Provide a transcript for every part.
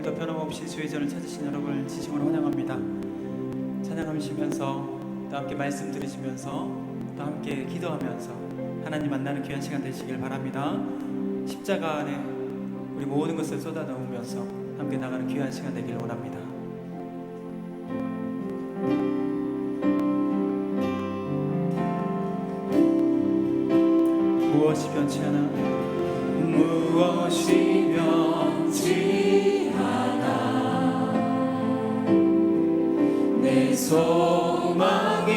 오늘도 변함없이 주의 전을 찾으신 여러분을 진심으로 환영합니다. 찬양하시면서 또 함께 말씀 들으시면서 또 함께 기도하면서 하나님 만나는 귀한 시간 되시길 바랍니다. 십자가 안에 우리 모든 것을 쏟아놓으면서 함께 나가는 귀한 시간 되기를 원합니다. 무엇이 변치 않아 무엇이 변치 않아 내 소망이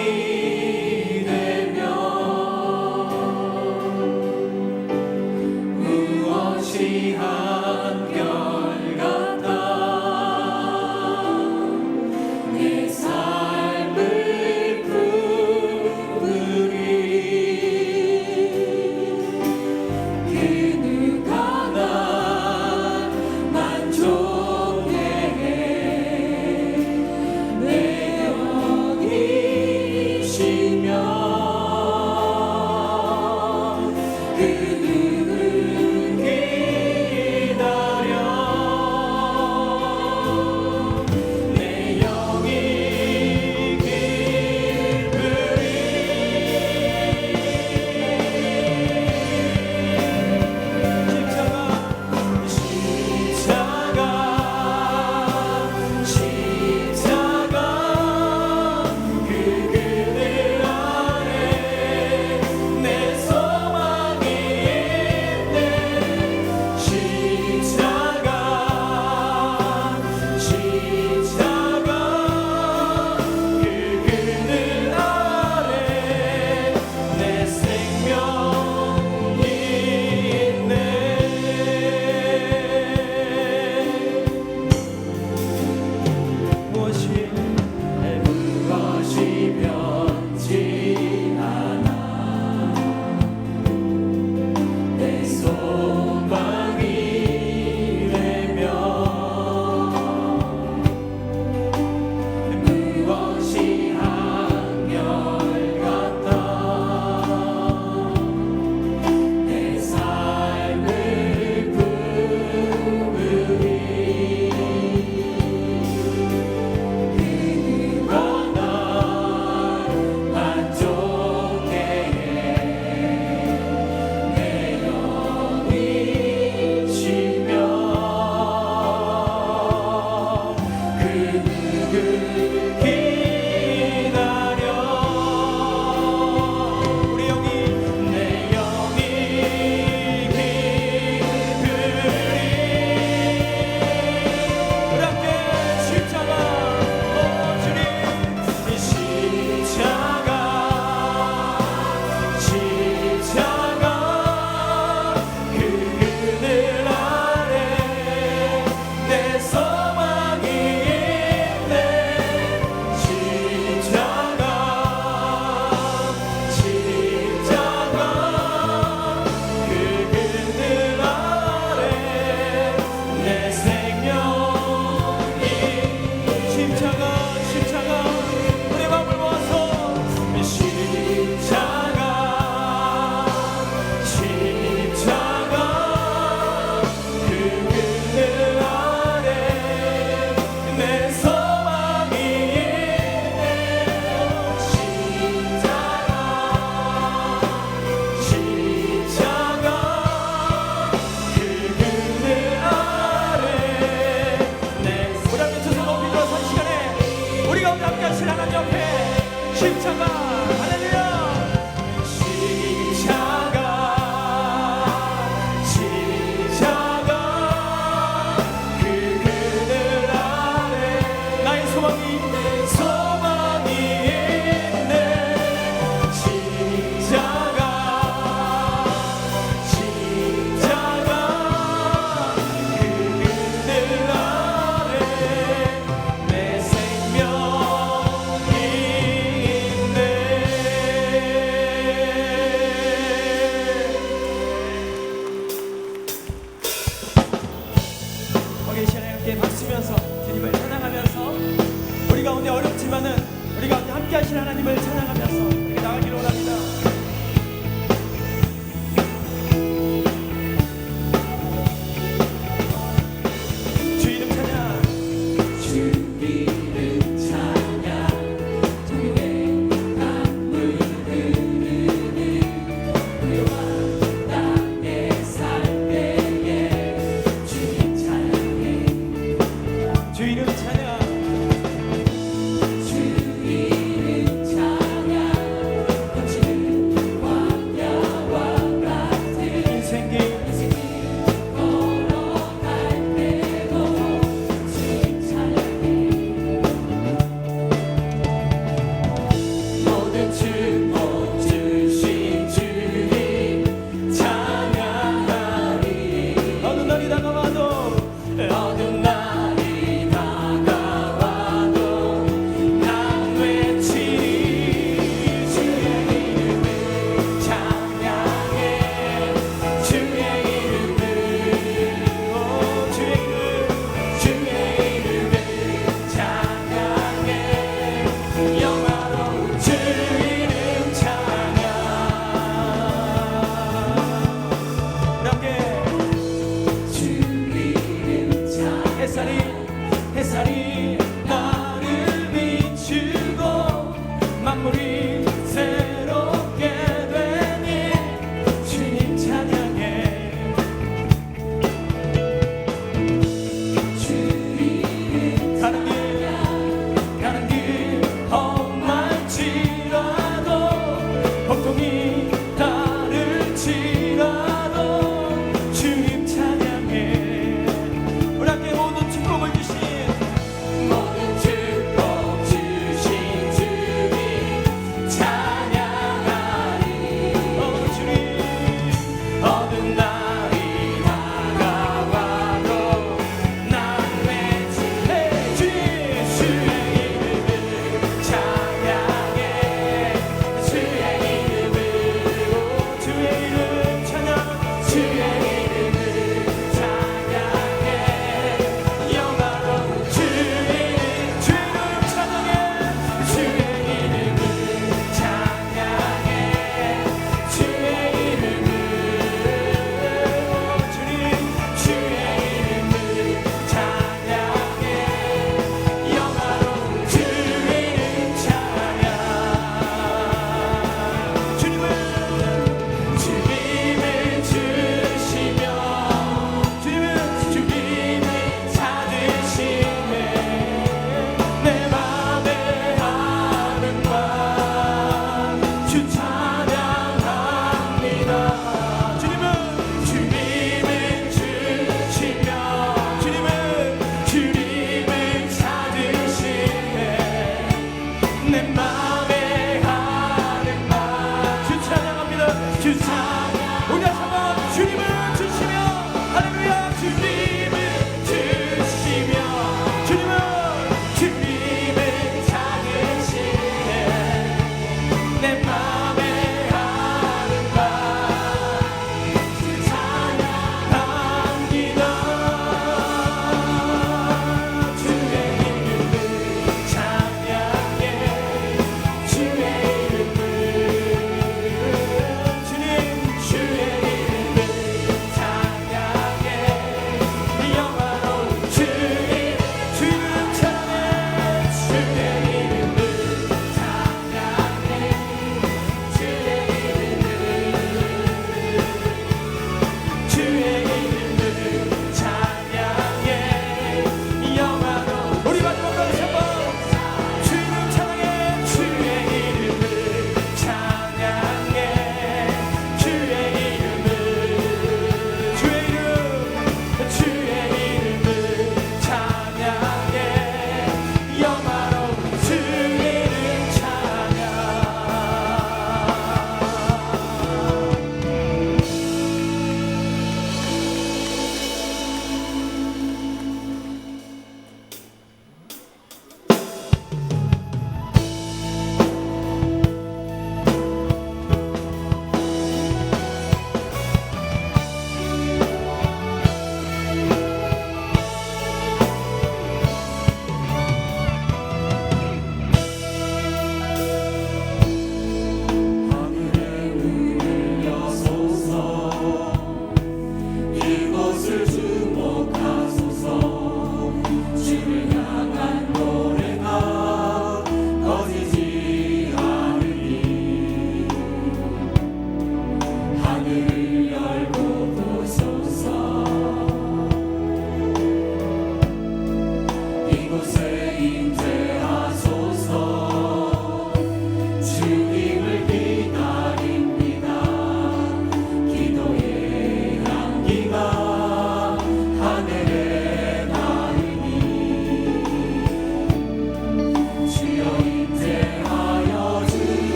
되며 무엇이 한결같아 내 삶을 부르리 내 영이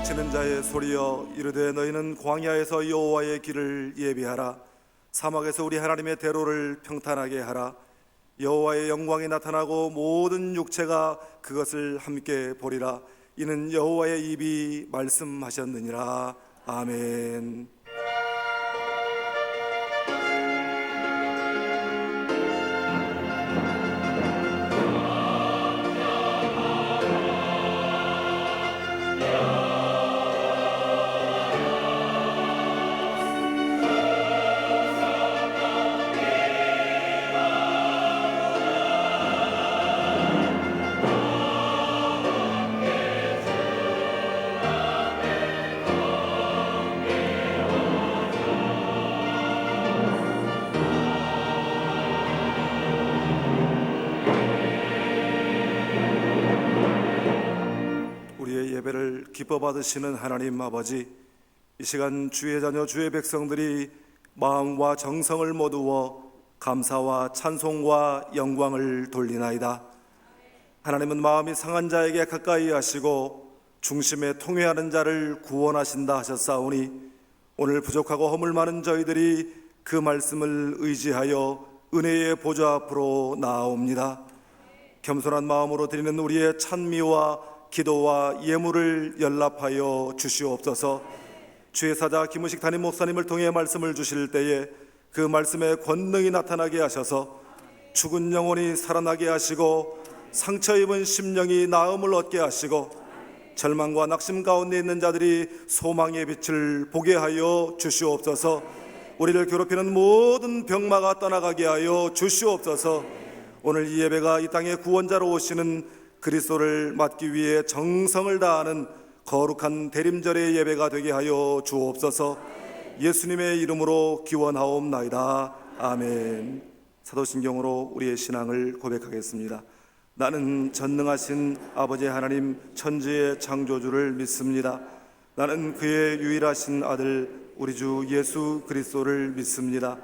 외치는 자의 소리여 이르되 너희는 광야에서 여호와의 길을 예비하라. 사막에서 우리 하나님의 대로를 평탄하게 하라. 여호와의 영광이 나타나고 모든 육체가 그것을 함께 보리라. 이는 여호와의 입이 말씀하셨느니라. 아멘. 예배를 기뻐 받으시는 하나님 아버지, 이 시간 주의 자녀 주의 백성들이 마음과 정성을 모두어 감사와 찬송과 영광을 돌리나이다. 하나님은 마음이 상한 자에게 가까이 하시고 중심에 통회하는 자를 구원하신다 하셨사오니 오늘 부족하고 허물 많은 저희들이 그 말씀을 의지하여 은혜의 보좌 앞으로 나아옵니다. 겸손한 마음으로 드리는 우리의 찬미와 기도와 예물을 연락하여 주시옵소서. 주의 사자 김우식 담임 목사님을 통해 말씀을 주실 때에 그 말씀의 권능이 나타나게 하셔서 죽은 영혼이 살아나게 하시고 상처 입은 심령이 나음을 얻게 하시고 절망과 낙심 가운데 있는 자들이 소망의 빛을 보게 하여 주시옵소서. 우리를 괴롭히는 모든 병마가 떠나가게 하여 주시옵소서. 오늘 이 예배가 이 땅의 구원자로 오시는 그리스도를 맞기 위해 정성을 다하는 거룩한 대림절의 예배가 되게 하여 주옵소서. 예수님의 이름으로 기원하옵나이다. 아멘. 사도신경으로 우리의 신앙을 고백하겠습니다. 나는 전능하신 아버지 하나님 천지의 창조주를 믿습니다. 나는 그의 유일하신 아들 우리 주 예수 그리스도를 믿습니다.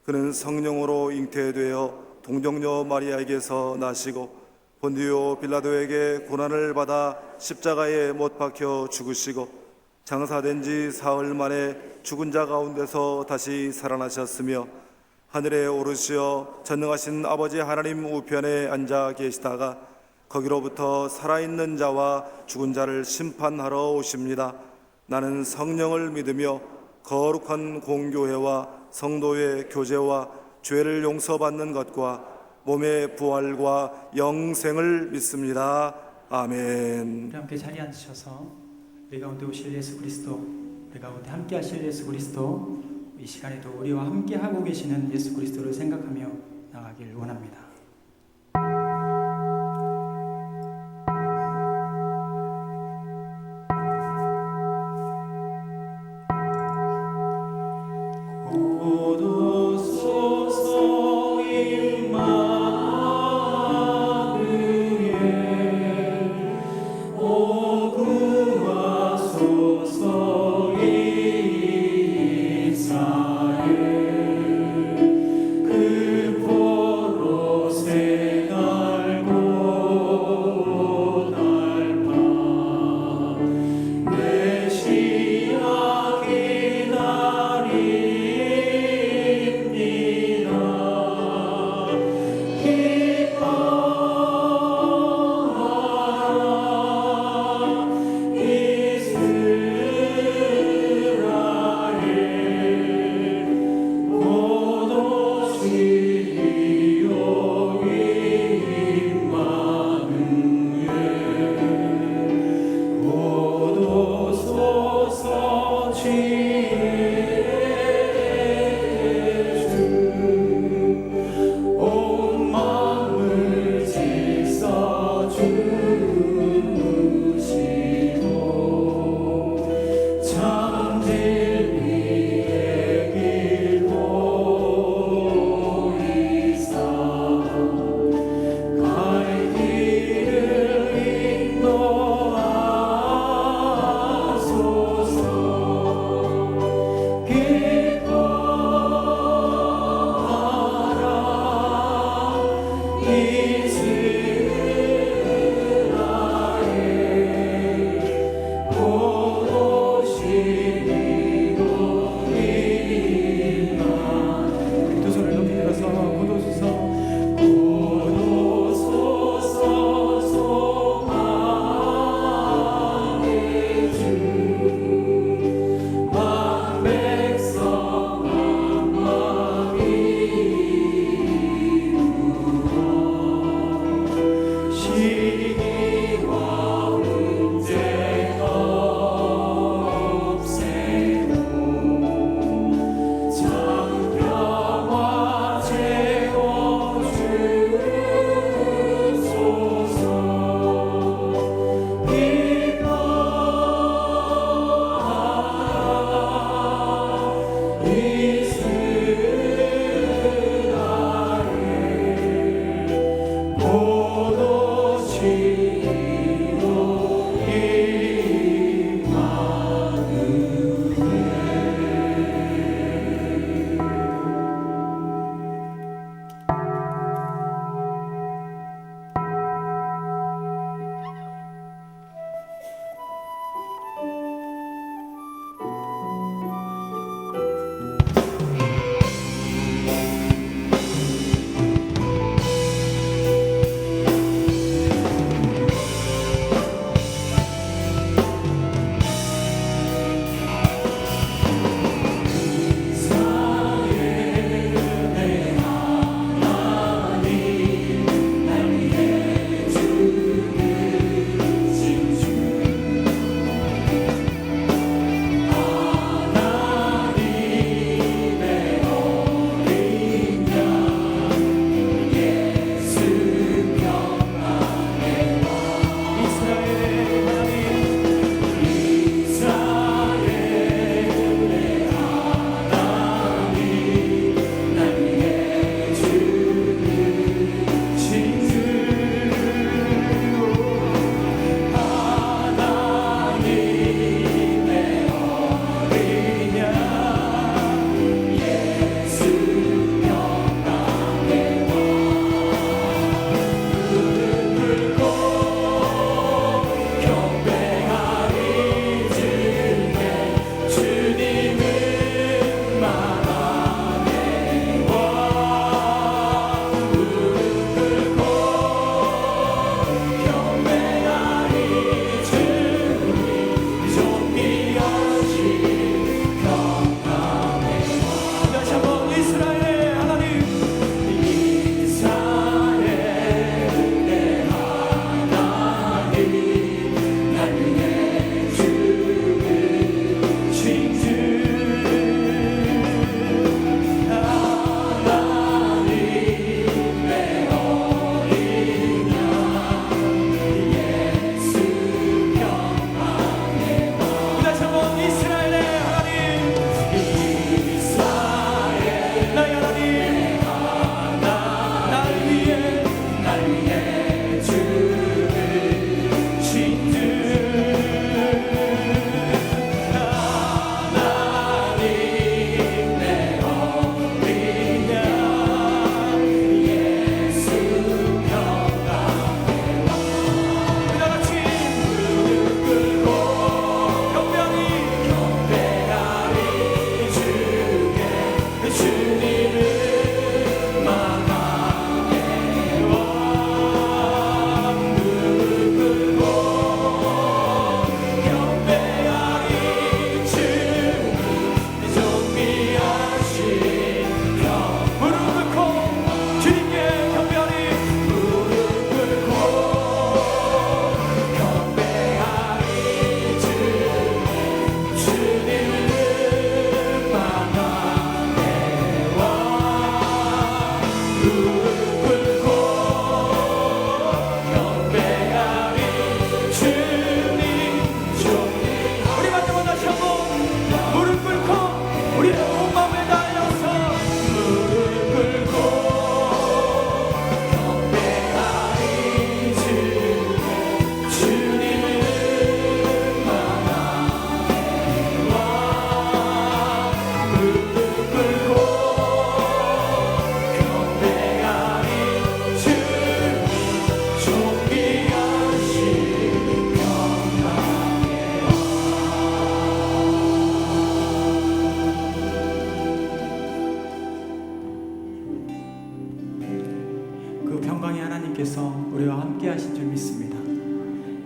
그는 성령으로 잉태되어 동정녀 마리아에게서 나시고 본디오 빌라도에게 고난을 받아 십자가에 못 박혀 죽으시고 장사된 지 사흘 만에 죽은 자 가운데서 다시 살아나셨으며 하늘에 오르시어 전능하신 아버지 하나님 우편에 앉아 계시다가 거기로부터 살아있는 자와 죽은 자를 심판하러 오십니다. 나는 성령을 믿으며 거룩한 공교회와 성도의 교제와 죄를 용서받는 것과 몸의 부활과 영생을 믿습니다. 아멘. 우리 함께 자리에 앉으셔서 우리 가운데 오실 예수 그리스도, 우리 가운데 함께 하실 예수 그리스도, 이 시간에도 우리와 함께 하고 계시는 예수 그리스도를 생각하며 나가길 원합니다. 그 포로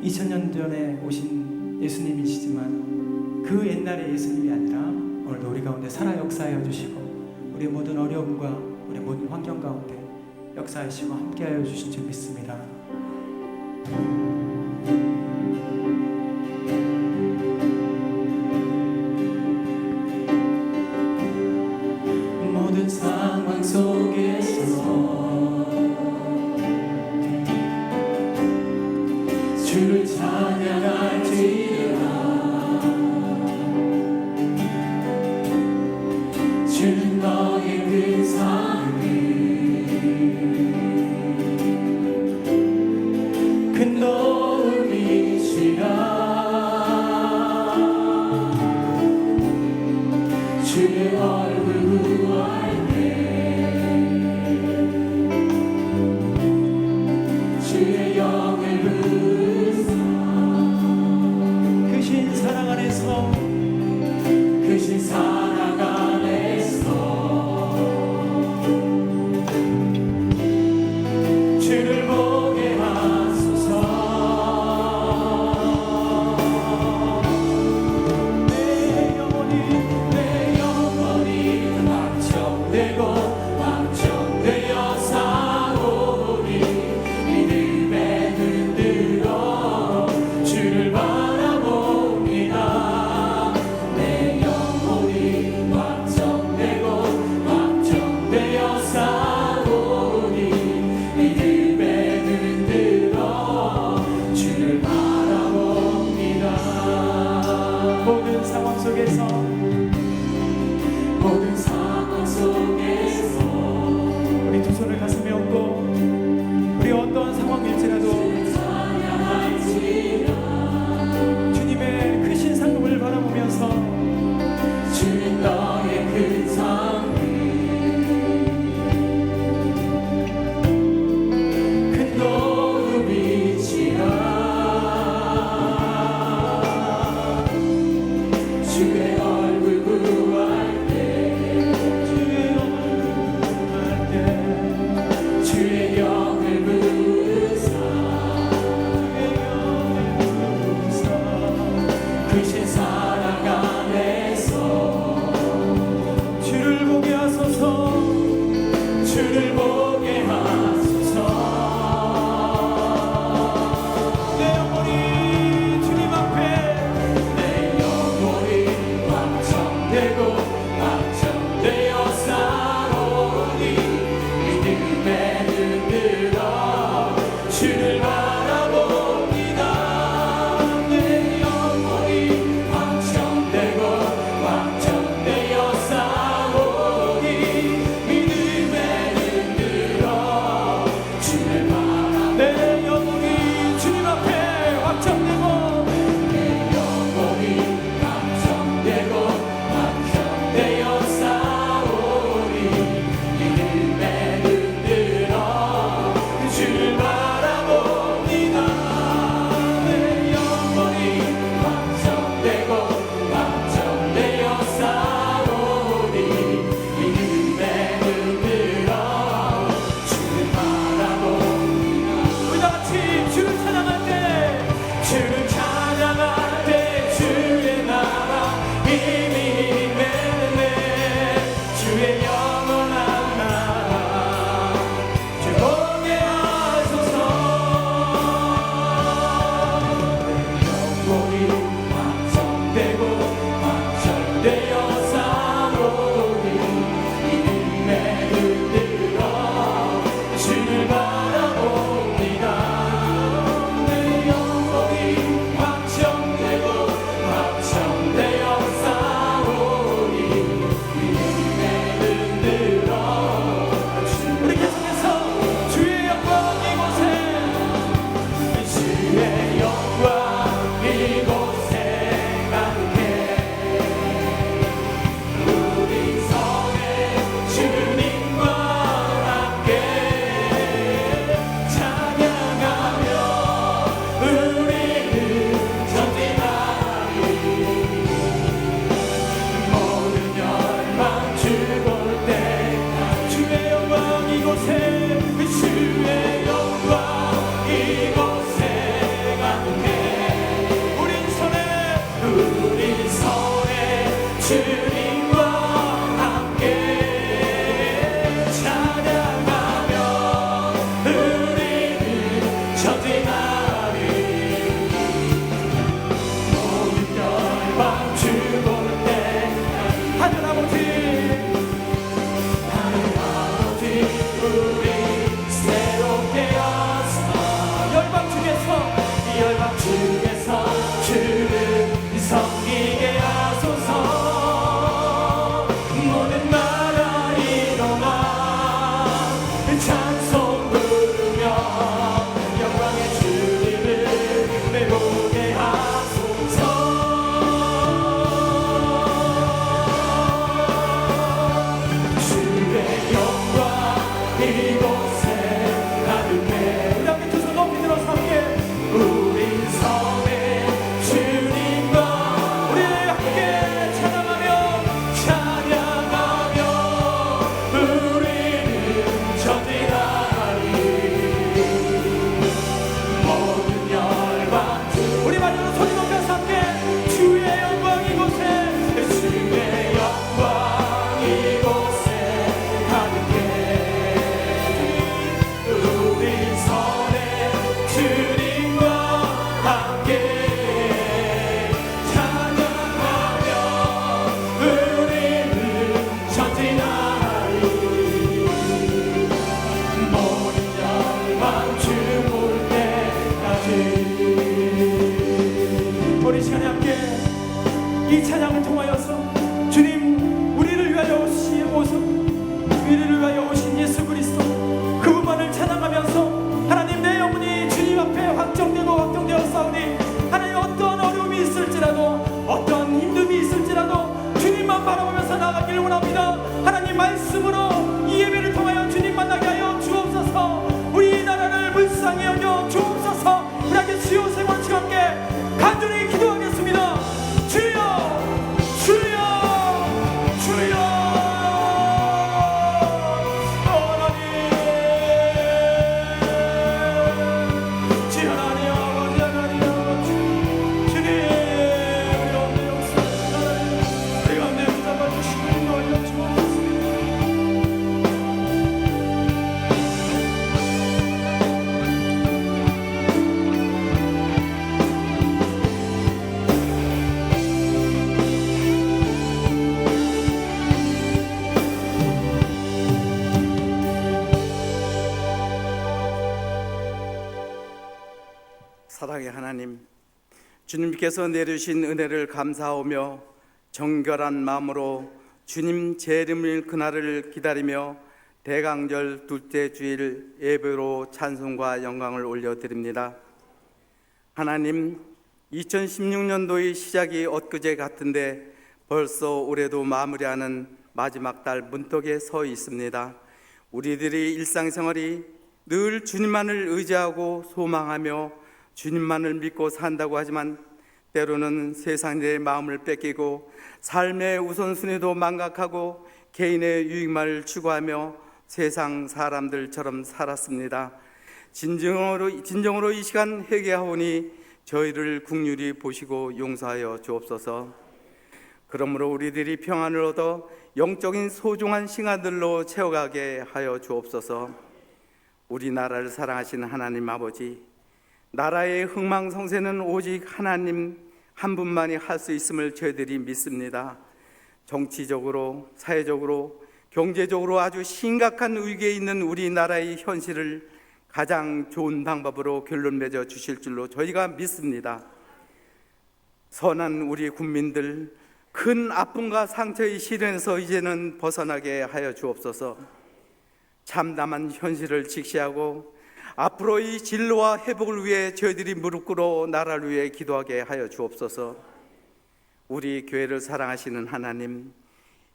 2000년 전에 오신 예수님이시지만 그 옛날의 예수님이 아니라 오늘도 우리 가운데 살아 역사하여 주시고 우리 모든 어려움과 우리 모든 환경 가운데 역사하시고 함께하여 주신 줄 믿습니다. 모든 상황 속에서 주를 찬양할지라. 주는 너의 그 삶을 큰 도움이시라. 주의 얼굴 구할 때 주의 영을 부으사 크신 사랑 안에서 크신 사랑 안에서 주를 보게 하소서. 내 영혼이 방청되어 사오니 믿음에 흔들어 주를 바라봅니다. 내 영혼이 방청되어 사오니 믿음에 흔들어 주를 바라봅니다. 모든 상황 속에서 우리 두 손을 가슴에 얹고 우리 어떠한 상황일지라도 주님의 크신 상급을 바라보면서 주는 너의 큰 상급 큰 도움이시라. 주의 얼굴 주님과 함께 찬양하며 우리는 전진하리. 모든 열방 주 볼 때 하늘 아버지 우리 새롭게 하사 열방 중에서 주를 섬기게 하소서. 모든 나라 일어나 찬송 부르며 영광의 주님을 배우게 하소서. 주의 영광 이곳에 가득해. 우리 함께 두 손 높이 들어서 함께 우린 섬에 주님과 우리 함께 찬양하며 우리는 전진하리. 모든 열방 우리 마지막으로 소리 높여서 함께 주의 영광 이곳에 주의 영광 이곳에 가득해. 우리 선에 주님과 함께 찬양하며 우리는 전진하리. 모든 열방 주 볼 때까지. 우리 시간에 함께 이 찬양을 통하여서 주님 우리를 위하여 오신 예수 그리스도 그분만을 찬양하면서 하나님 내 영혼이 주님 앞에 확정되었사오니 하나님 어떠한 어려움이 있을지라도 어떠한 힘듦이 있을지라도 주님만 바라보면서 나아가기를 원합니다. 하나님 말씀으로 이 예배를 통하여 주님 만나게 하여 주옵소서. 우리 나라를 불쌍히 여겨 주옵소서. 우리 함께 주여 세 번씩 함께 간절히 기도하겠습니다. 주여 주여 주여 하나님 하나님 아버지 하나님 아버지 주님 우리 가운데 역사하시는 하나님 우리 가운데 붙잡아주시고 인도하여 주옵소서. 사랑의 하나님, 주님께서 내주신 은혜를 감사하며 정결한 마음으로 주님 재림일 그날을 기다리며 대강절 둘째 주일 예배로 찬송과 영광을 올려드립니다. 하나님, 2016년도의 시작이 엊그제 같은데 벌써 올해도 마무리하는 마지막 달 문턱에 서 있습니다. 우리들이 일상생활이 늘 주님만을 의지하고 소망하며 주님만을 믿고 산다고 하지만 때로는 세상의 마음을 뺏기고 삶의 우선순위도 망각하고 개인의 유익만을 추구하며 세상 사람들처럼 살았습니다. 진정으로 이 시간 회개하오니 저희를 긍휼히 보시고 용서하여 주옵소서. 그러므로 우리들이 평안을 얻어 영적인 소중한 시간들로 채워가게 하여 주옵소서. 우리나라를 사랑하시는 하나님 아버지, 나라의 흥망성쇠는 오직 하나님 한 분만이 할 수 있음을 저희들이 믿습니다. 정치적으로, 사회적으로, 경제적으로 아주 심각한 위기에 있는 우리나라의 현실을 가장 좋은 방법으로 결론 맺어 주실 줄로 저희가 믿습니다. 선한 우리 국민들 큰 아픔과 상처의 시련에서 이제는 벗어나게 하여 주옵소서. 참담한 현실을 직시하고 앞으로의 진로와 회복을 위해 저희들이 무릎 꿇어 나라를 위해 기도하게 하여 주옵소서. 우리 교회를 사랑하시는 하나님,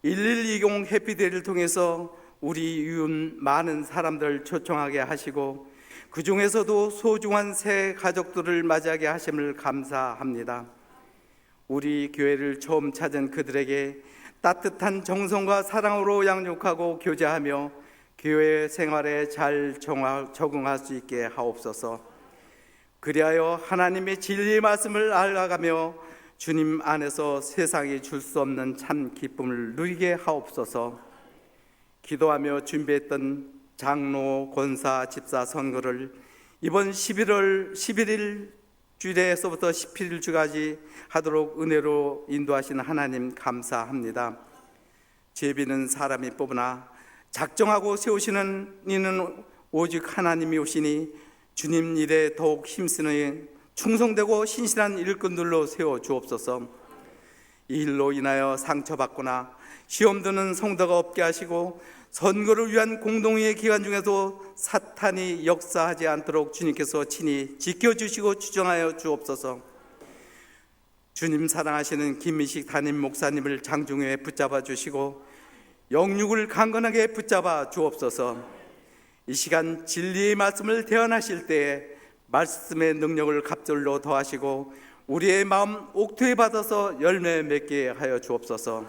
1120 해피데이를 통해서 우리 이웃 많은 사람들을 초청하게 하시고 그 중에서도 소중한 새 가족들을 맞이하게 하심을 감사합니다. 우리 교회를 처음 찾은 그들에게 따뜻한 정성과 사랑으로 양육하고 교제하며 교회 생활에 잘 적응할 수 있게 하옵소서. 그리하여 하나님의 진리의 말씀을 알아가며 주님 안에서 세상이 줄 수 없는 참 기쁨을 누리게 하옵소서. 기도하며 준비했던 장로, 권사, 집사 선거를 이번 11일 주일에서부터 17일 주까지 하도록 은혜로 인도하시는 하나님 감사합니다. 제비는 사람이 뽑으나 작정하고 세우시는 이는 오직 하나님이 오시니 주님 일에 더욱 힘쓰는 충성되고 신실한 일꾼들로 세워 주옵소서. 이 일로 인하여 상처받거나 시험 드는 성도가 없게 하시고 선거를 위한 공동의 기간 중에도 사탄이 역사하지 않도록 주님께서 친히 지켜주시고 주정하여 주옵소서. 주님 사랑하시는 김민식 담임 목사님을 장중에 붙잡아 주시고 영육을 강건하게 붙잡아 주옵소서. 이 시간 진리의 말씀을 대언하실 때에 말씀의 능력을 갑절로 더하시고 우리의 마음 옥토에 받아서 열매 맺게 하여 주옵소서.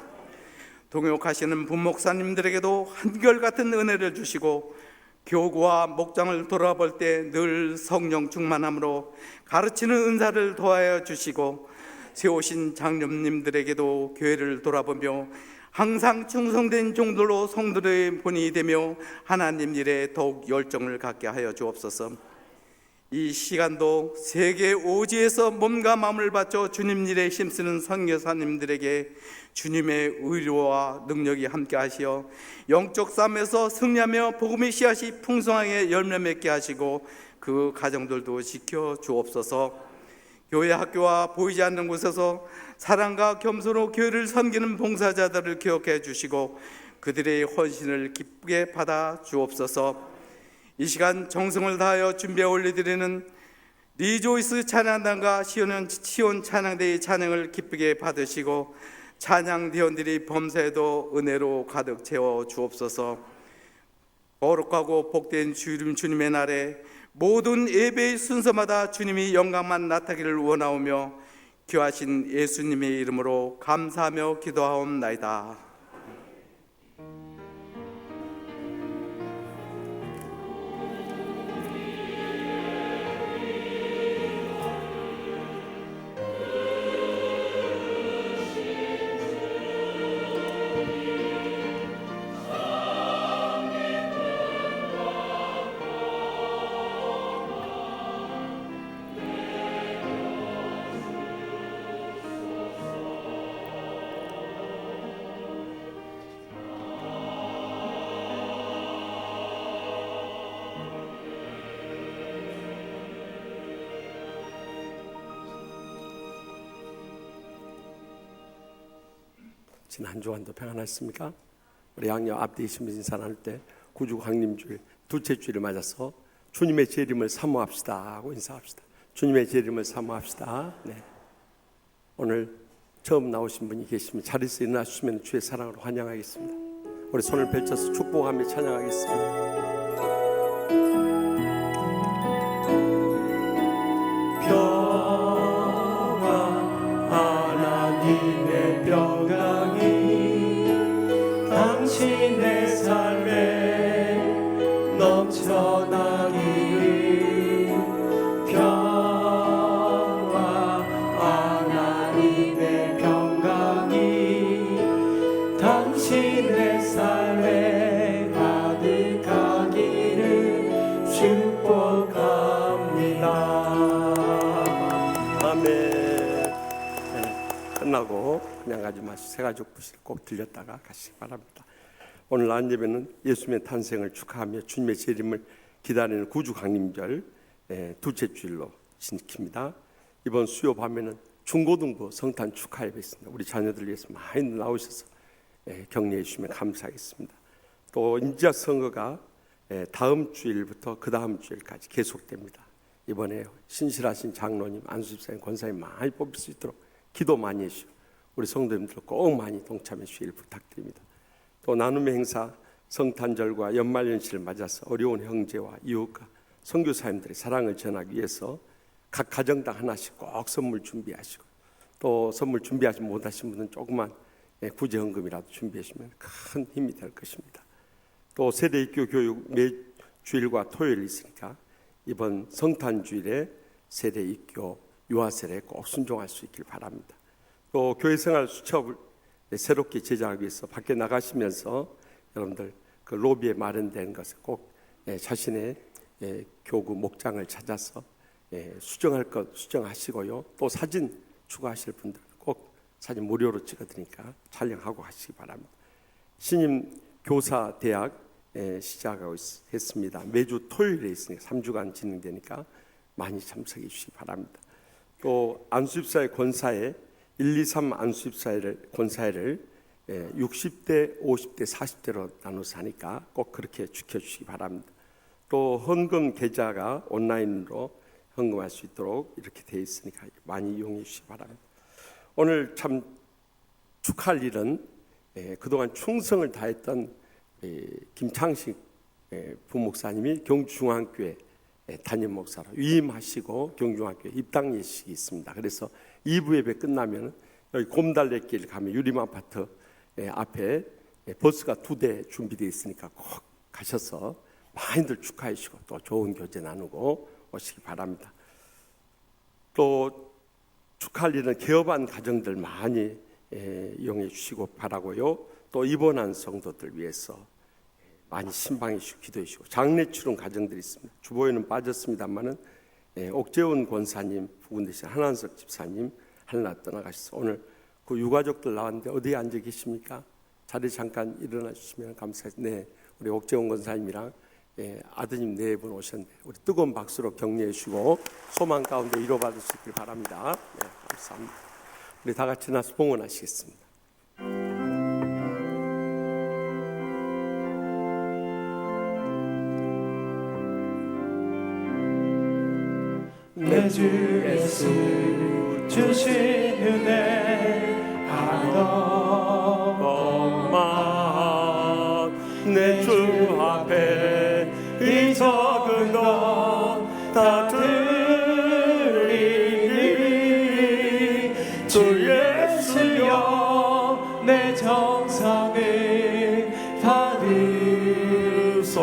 동역하시는 분목사님들에게도 한결같은 은혜를 주시고 교구와 목장을 돌아볼 때 늘 성령 충만함으로 가르치는 은사를 더하여 주시고 세우신 장로님들에게도 교회를 돌아보며 항상 충성된 종들로 성도의 본이 되며 하나님 일에 더욱 열정을 갖게 하여 주옵소서. 이 시간도 세계 오지에서 몸과 마음을 바쳐 주님 일에 힘쓰는 선교사님들에게 주님의 의로와 능력이 함께 하시어 영적 싸움에서 승리하며 복음의 씨앗이 풍성하게 열매 맺게 하시고 그 가정들도 지켜 주옵소서. 교회 학교와 보이지 않는 곳에서 사랑과 겸손으로 교회를 섬기는 봉사자들을 기억해 주시고 그들의 헌신을 기쁘게 받아 주옵소서. 이 시간 정성을 다하여 준비해 올려드리는 리조이스 찬양단과 시온 찬양대의 찬양을 기쁘게 받으시고 찬양대원들이 범사에도 은혜로 가득 채워 주옵소서. 거룩하고 복된 주님의 날에 모든 예배의 순서마다 주님이 영광만 나타나기를 원하오며 귀하신 예수님의 이름으로 감사하며 기도하옵나이다. 지난 한 주간도 평안하셨습니까? 우리 양녀 앞뒤 신부 인사 나눌 때 구주 강림주일 둘째 주일을 맞아서 주님의 재림을 사모합시다 하고 인사합시다. 주님의 재림을 사모합시다. 네. 오늘 처음 나오신 분이 계시면 자리에서 일어나 주시면 주의 사랑으로 환영하겠습니다. 우리 손을 펼쳐서 축복하며 찬양하겠습니다. 하나님의 평강이 당신의 삶에 넘쳐나기를 평화 하나님의 평강이 당신의 삶에 가득하기를 축복합니다. 아멘. 끝나고 그냥 가지 마시고 새가족 부실 꼭 들렸다가 가시기 바랍니다. 오늘 낮 예배는 예수님의 탄생을 축하하며 주님의 재림을 기다리는 구주 강림절 둘째 주일로 지킵니다. 이번 수요 밤에는 중고등부 성탄 축하 예배 있습니다. 우리 자녀들 위해서 많이 나오셔서 격려해 주시면 감사하겠습니다. 또 인지학 선거가 다음 주일부터 그 다음 주일까지 계속됩니다. 이번에 신실하신 장로님, 안수집사님, 권사님 많이 뽑힐 수 있도록 기도 많이 해주시고 우리 성도님들 꼭 많이 동참해 주시길 부탁드립니다. 또 나눔의 행사 성탄절과 연말연시를 맞아서 어려운 형제와 이웃과 선교사님들의 사랑을 전하기 위해서 각 가정당 하나씩 꼭 선물 준비하시고 또 선물 준비하지 못하신 분은 조그만 구제헌금이라도 준비해 주시면 큰 힘이 될 것입니다. 또 세대입교 교육 매 주일과 토요일 있으니까 이번 성탄주일에 세대입교 유아세례에 꼭 순종할 수 있길 바랍니다. 또 교회생활 수첩을 새롭게 제작하기 위해서 밖에 나가시면서 여러분들 그 로비에 마련된 것을 꼭 자신의 교구 목장을 찾아서 수정할 것 수정하시고요. 또 사진 추가하실 분들 꼭 사진 무료로 찍어드리니까 촬영하고 하시기 바랍니다. 신임 교사 대학 시작하고 했습니다. 매주 토요일에 있으니까 3주간 진행되니까 많이 참석해 주시기 바랍니다. 또 안수입사회 권사회 1, 2, 3 안수입사회를 권사회를 60대, 50대, 40대로 나눠서 하니까 꼭 그렇게 지켜주시기 바랍니다. 또 헌금 계좌가 온라인으로 헌금할 수 있도록 이렇게 되어 있으니까 많이 이용해 주시기 바랍니다. 오늘 참 축하할 일은 그동안 충성을 다했던 김창식 부목사님이 경주중앙교회 담임 목사로 위임하시고 경주중앙교회 입당 예식이 있습니다. 그래서 2부 예배 끝나면 여기 곰달래길 가면 유림 아파트 앞에 버스가 2대 준비되어 있으니까 꼭 가셔서 많이들 축하해 주시고 또 좋은 교제 나누고 오시기 바랍니다. 또 축하할 일은 개업한 가정들 많이 이용해 주시고 바라고요. 또 입원한 성도들 위해서 많이 신방해 주시고 기도해 주시고 장례 치른 가정들이 있습니다. 주보에는 빠졌습니다만은 옥재훈 권사님 부군 되신 한한석 집사님 하늘나라 떠나가셔서 오늘 그 유가족들 나왔는데 어디에 앉아 계십니까? 자리 잠깐 일어나 주시면 감사하겠습니다. 네, 우리 옥재훈 권사님이랑 아드님 4분 오셨는데 우리 뜨거운 박수로 격려해 주시고 소망 가운데 이뤄받을 수 있길 바랍니다. 네, 감사합니다. 우리 다 같이 나서 봉헌하시겠습니다. 내 주 예수 주신 은혜 하나만 내 주 앞에 이 적은 것 다 드리니 주 예수여 내 정성을 받으소서.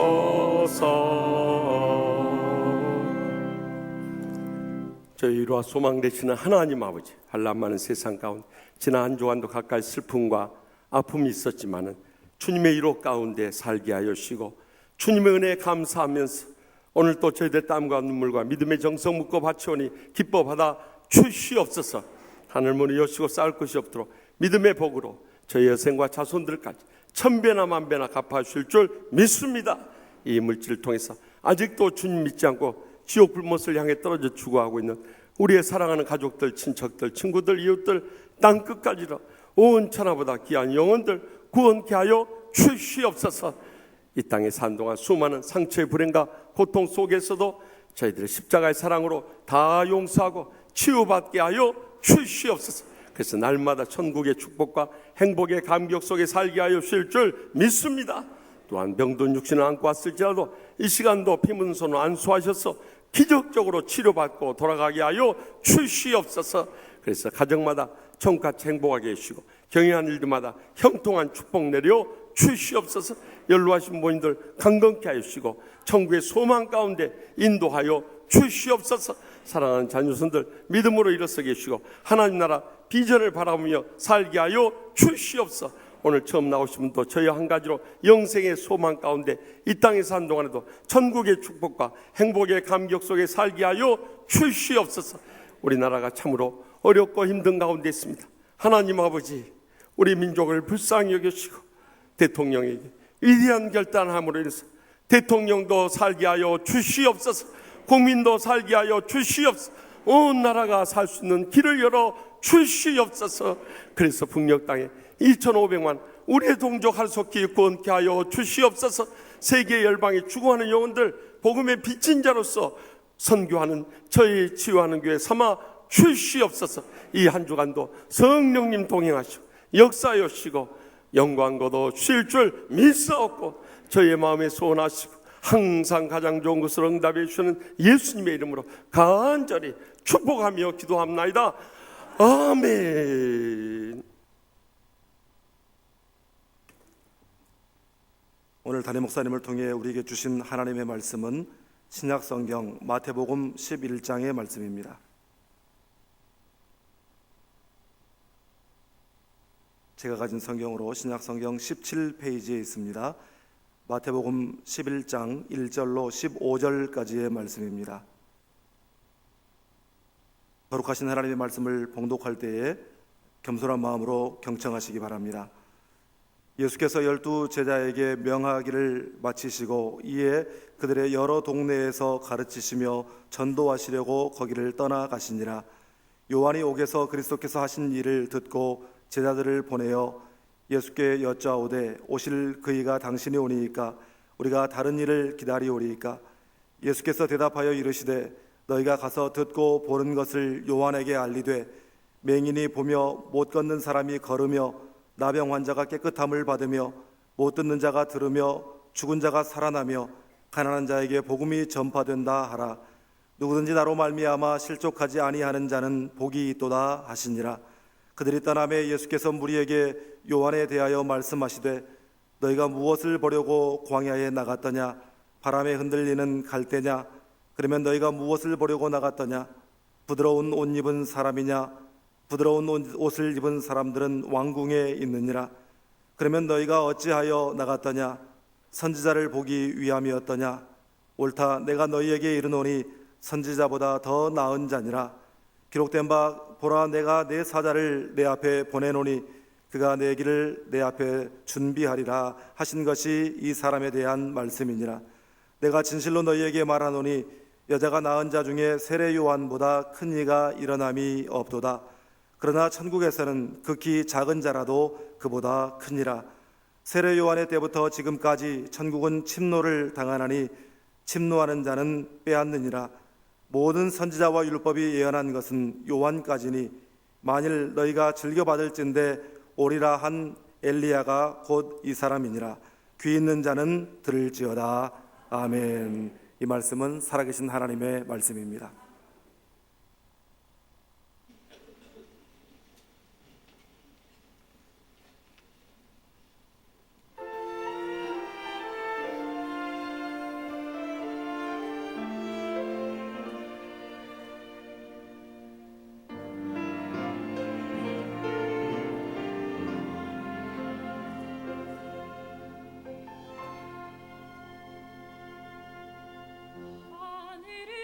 저희 위로와 소망 되시는 하나님 아버지, 한란 많은 세상 가운데 지난 한 주간도 가까이 슬픔과 아픔이 있었지만은 주님의 위로 가운데 살게 하여 주시고 주님의 은혜에 감사하면서 오늘 또 저희들 땀과 눈물과 믿음의 정성 묻고 바치오니 기뻐 받아 주시옵소서. 하늘문을 여시고 쌓을 것이 없도록 믿음의 복으로 저희 여생과 자손들까지 천배나 만배나 갚아주실 줄 믿습니다. 이 물질을 통해서 아직도 주님 믿지 않고 지옥 불못을 향해 떨어져 죽어가고 있는 우리의 사랑하는 가족들, 친척들, 친구들, 이웃들 땅끝까지로 온 천하보다 귀한 영혼들 구원케 하여 주시옵소서. 이 땅에 산 동안 수많은 상처의 불행과 고통 속에서도 저희들의 십자가의 사랑으로 다 용서하고 치유받게 하여 주시옵소서. 그래서 날마다 천국의 축복과 행복의 감격 속에 살게 하여 주실 줄 믿습니다. 또한 병든 육신을 안고 왔을지라도 이 시간도 피문선으로 안수하셔서 기적적으로 치료받고 돌아가게 하여 주시옵소서. 그래서 가정마다 천국같이 행복하게 해주시고 경영한 일들마다 형통한 축복 내려 주시옵소서. 연로하신 부모님들 강건케 하여 주시고 천국의 소망 가운데 인도하여 주시옵소서. 사랑하는 자녀손들 믿음으로 일어서게 해주시고 하나님 나라 비전을 바라보며 살게 하여 주시옵소서. 오늘 처음 나오신 분도 저희 한 가지로 영생의 소망 가운데 이 땅에 산 동안에도 천국의 축복과 행복의 감격 속에 살게 하여 주시옵소서. 우리나라가 참으로 어렵고 힘든 가운데 있습니다. 하나님 아버지, 우리 민족을 불쌍히 여겨주시고 대통령에게 위대한 결단함으로 인해서 대통령도 살게 하여 주시옵소서. 국민도 살게 하여 주시옵소서. 온 나라가 살 수 있는 길을 열어 주시옵소서. 그래서 북녘 땅에 2,500만 우리의 동족 할속히 구원케 하여 주시옵소서. 세계 열방에 죽어가는 영혼들 복음의 빚진 자로서 선교하는 저희 치유하는 교회 삼아 주시옵소서. 이 한 주간도 성령님 동행하시고 역사하여 주시고 영광 거둬 주실 줄 믿사옵고 저희의 마음에 소원하시고 항상 가장 좋은 것을 응답해 주시는 예수님의 이름으로 간절히 축복하며 기도합나이다. 아멘. 오늘 담임 목사님을 통해 우리에게 주신 하나님의 말씀은 신약성경 마태복음 11장의 말씀입니다. 제가 가진 성경으로 신약 성경 17페이지에 있습니다. 마태복음 11장 1절로 15절까지의 말씀입니다. 거룩하신 하나님의 말씀을 봉독할 때에 겸손한 마음으로 경청하시기 바랍니다. 예수께서 12 제자에게 명하기를 마치시고 이에 그들의 여러 동네에서 가르치시며 전도하시려고 거기를 떠나가시니라. 요한이 옥에서 그리스도께서 하신 일을 듣고 제자들을 보내어 예수께 여짜오되 오실 그이가 당신이 오니이까 우리가 다른 일을 기다리오리이까. 예수께서 대답하여 이르시되 너희가 가서 듣고 보는 것을 요한에게 알리되 맹인이 보며 못 걷는 사람이 걸으며 나병 환자가 깨끗함을 받으며 못 듣는 자가 들으며 죽은 자가 살아나며 가난한 자에게 복음이 전파된다 하라. 누구든지 나로 말미암아 실족하지 아니하는 자는 복이 있도다 하시니라. 그들이 떠나매 예수께서 무리에게 요한에 대하여 말씀하시되 너희가 무엇을 보려고 광야에 나갔더냐? 바람에 흔들리는 갈대냐? 그러면 너희가 무엇을 보려고 나갔더냐? 부드러운 옷 입은 사람이냐? 부드러운 옷을 입은 사람들은 왕궁에 있느니라. 그러면 너희가 어찌하여 나갔더냐? 선지자를 보기 위함이었더냐? 옳다, 내가 너희에게 이르노니 선지자보다 더 나은 자니라. 기록된 바 보라, 내가 내 사자를 내 앞에 보내노니 그가 내 길을 내 앞에 준비하리라 하신 것이 이 사람에 대한 말씀이니라. 내가 진실로 너희에게 말하노니 여자가 낳은 자 중에 세례 요한보다 큰 이가 일어남이 없도다. 그러나 천국에서는 극히 작은 자라도 그보다 크니라. 세례 요한의 때부터 지금까지 천국은 침노를 당하나니 침노하는 자는 빼앗느니라. 모든 선지자와 율법이 예언한 것은 요한까지니 만일 너희가 즐겨받을진대 오리라 한 엘리야가 곧 이 사람이니라. 귀 있는 자는 들을지어다. 아멘. 이 말씀은 살아계신 하나님의 말씀입니다. 하늘을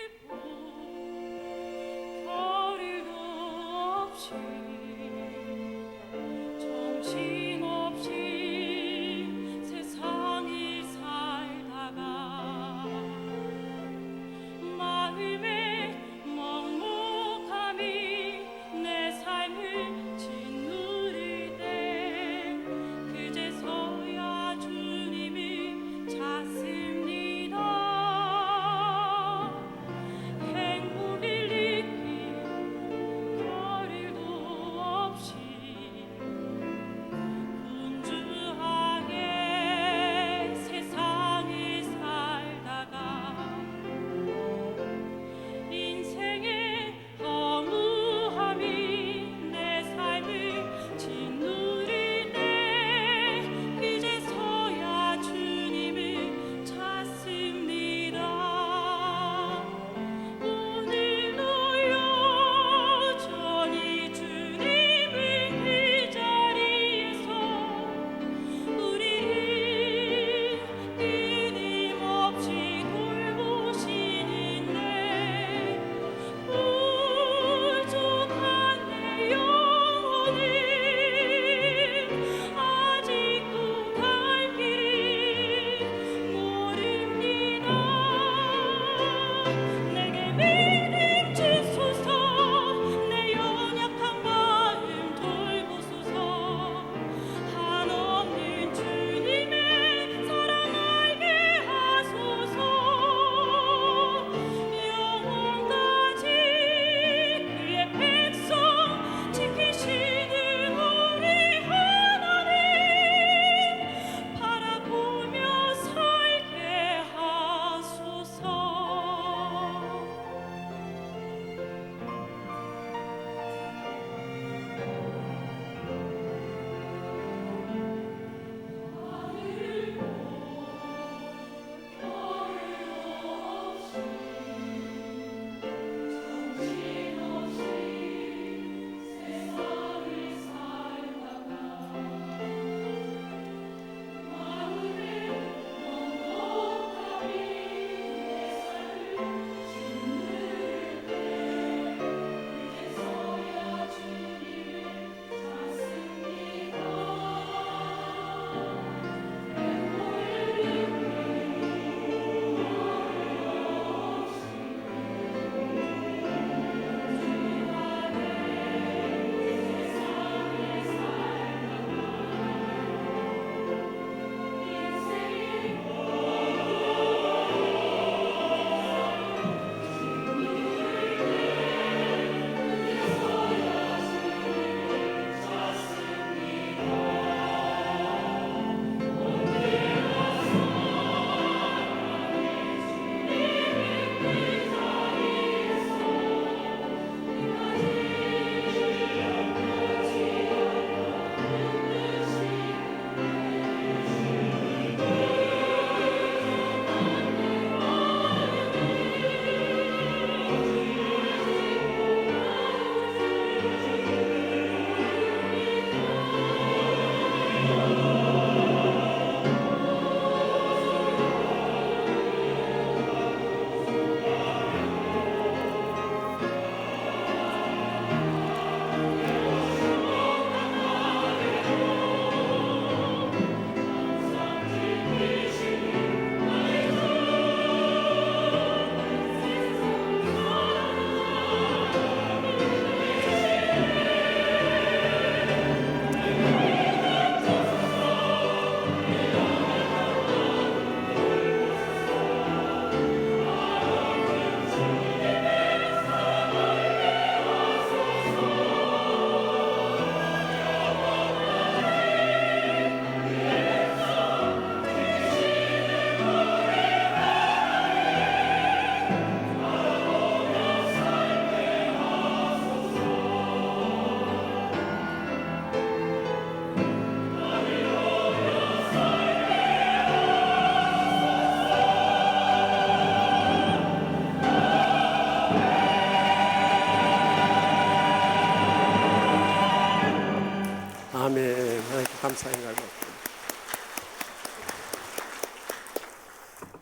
아멘. 하나님께 감사의 말씀.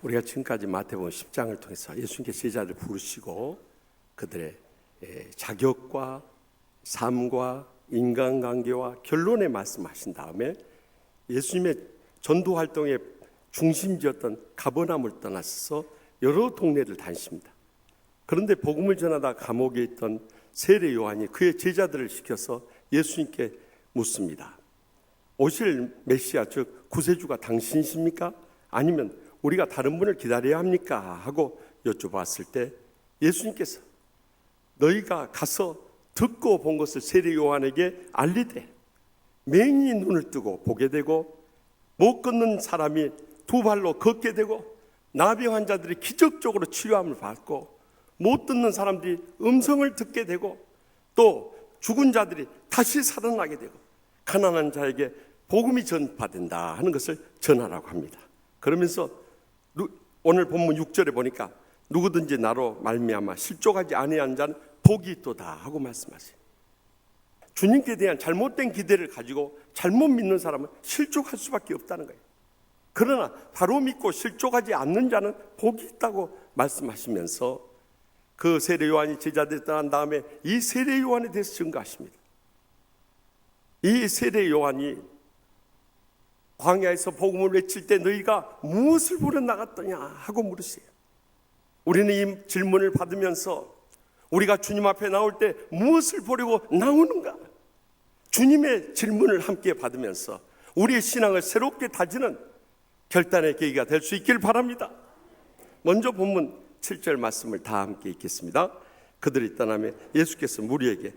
우리가 지금까지 마태복음 10장을 통해서 예수님께서 제자를 부르시고 그들의 자격과 삶과 인간관계와 결론에 말씀하신 다음에 예수님의 전도 활동의 중심지였던 가버나움을 떠나서 여러 동네를 다니십니다. 그런데 복음을 전하다 감옥에 있던 세례 요한이 그의 제자들을 시켜서 예수님께 묻습니다. 오실 메시아 즉 구세주가 당신이십니까? 아니면 우리가 다른 분을 기다려야 합니까? 하고 여쭤봤을 때 예수님께서 너희가 가서 듣고 본 것을 세례 요한에게 알리되 맹인이 눈을 뜨고 보게 되고 못 걷는 사람이 두 발로 걷게 되고 나비 환자들이 기적적으로 치료함을 받고 못 듣는 사람들이 음성을 듣게 되고 또 죽은 자들이 다시 살아나게 되고 가난한 자에게 복음이 전파된다 하는 것을 전하라고 합니다. 그러면서 오늘 본문 6절에 보니까 누구든지 나로 말미암아 실족하지 아니한 자는 복이 있도다 하고 말씀하세요. 주님께 대한 잘못된 기대를 가지고 잘못 믿는 사람은 실족할 수밖에 없다는 거예요. 그러나 바로 믿고 실족하지 않는 자는 복이 있다고 말씀하시면서 그 세례 요한이 제자들이 떠난 다음에 이 세례 요한에 대해서 증거하십니다. 이 세례 요한이 광야에서 복음을 외칠 때 너희가 무엇을 보러 나갔더냐 하고 물으세요. 우리는 이 질문을 받으면서 우리가 주님 앞에 나올 때 무엇을 보려고 나오는가? 주님의 질문을 함께 받으면서 우리의 신앙을 새롭게 다지는 결단의 계기가 될 수 있길 바랍니다. 먼저 본문 7절 말씀을 다 함께 읽겠습니다. 그들이 떠나면 예수께서 무리에게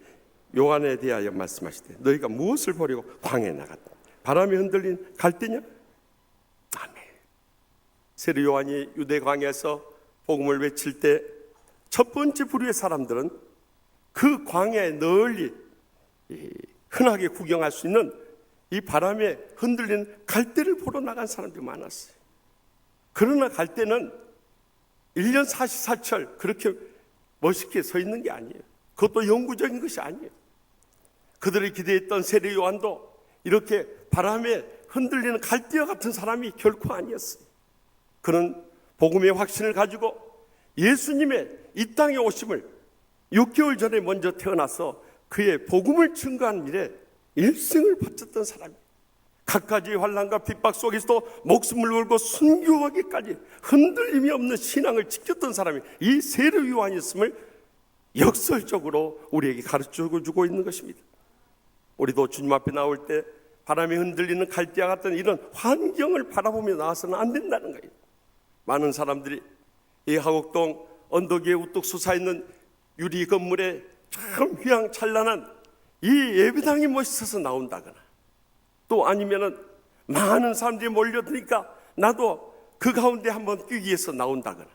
요한에 대하여 말씀하시되 너희가 무엇을 보려고 광야에 나갔다? 바람이 흔들린 갈대냐? 아멘. 세례 요한이 유대 광야에서 복음을 외칠 때 첫 번째 부류의 사람들은 그 광야에 널리 흔하게 구경할 수 있는 이 바람에 흔들리는 갈대를 보러 나간 사람들이 많았어요. 그러나 갈대는 1년 44철 그렇게 멋있게 서 있는 게 아니에요. 그것도 영구적인 것이 아니에요. 그들이 기대했던 세례 요한도 이렇게 바람에 흔들리는 갈대와 같은 사람이 결코 아니었어요. 그는 복음의 확신을 가지고 예수님의 이 땅에 오심을 6개월 전에 먼저 태어나서 그의 복음을 증거한 일에 일생을 바쳤던 사람이에요. 갖가지 환난과 핍박 속에서도 목숨을 걸고 순교하기까지 흔들림이 없는 신앙을 지켰던 사람이 이 세례 요한이었음을 역설적으로 우리에게 가르쳐주고 있는 것입니다. 우리도 주님 앞에 나올 때 바람이 흔들리는 갈대와 같은 이런 환경을 바라보며 나와서는 안 된다는 거예요. 많은 사람들이 이 하곡동 언덕 위에 우뚝 솟아있는 유리 건물에 참 휘황찬란한 이 예배당이 멋있어서 나온다거나 또 아니면은 많은 사람들이 몰려드니까 나도 그 가운데 한번 뛰기 위해서 나온다거나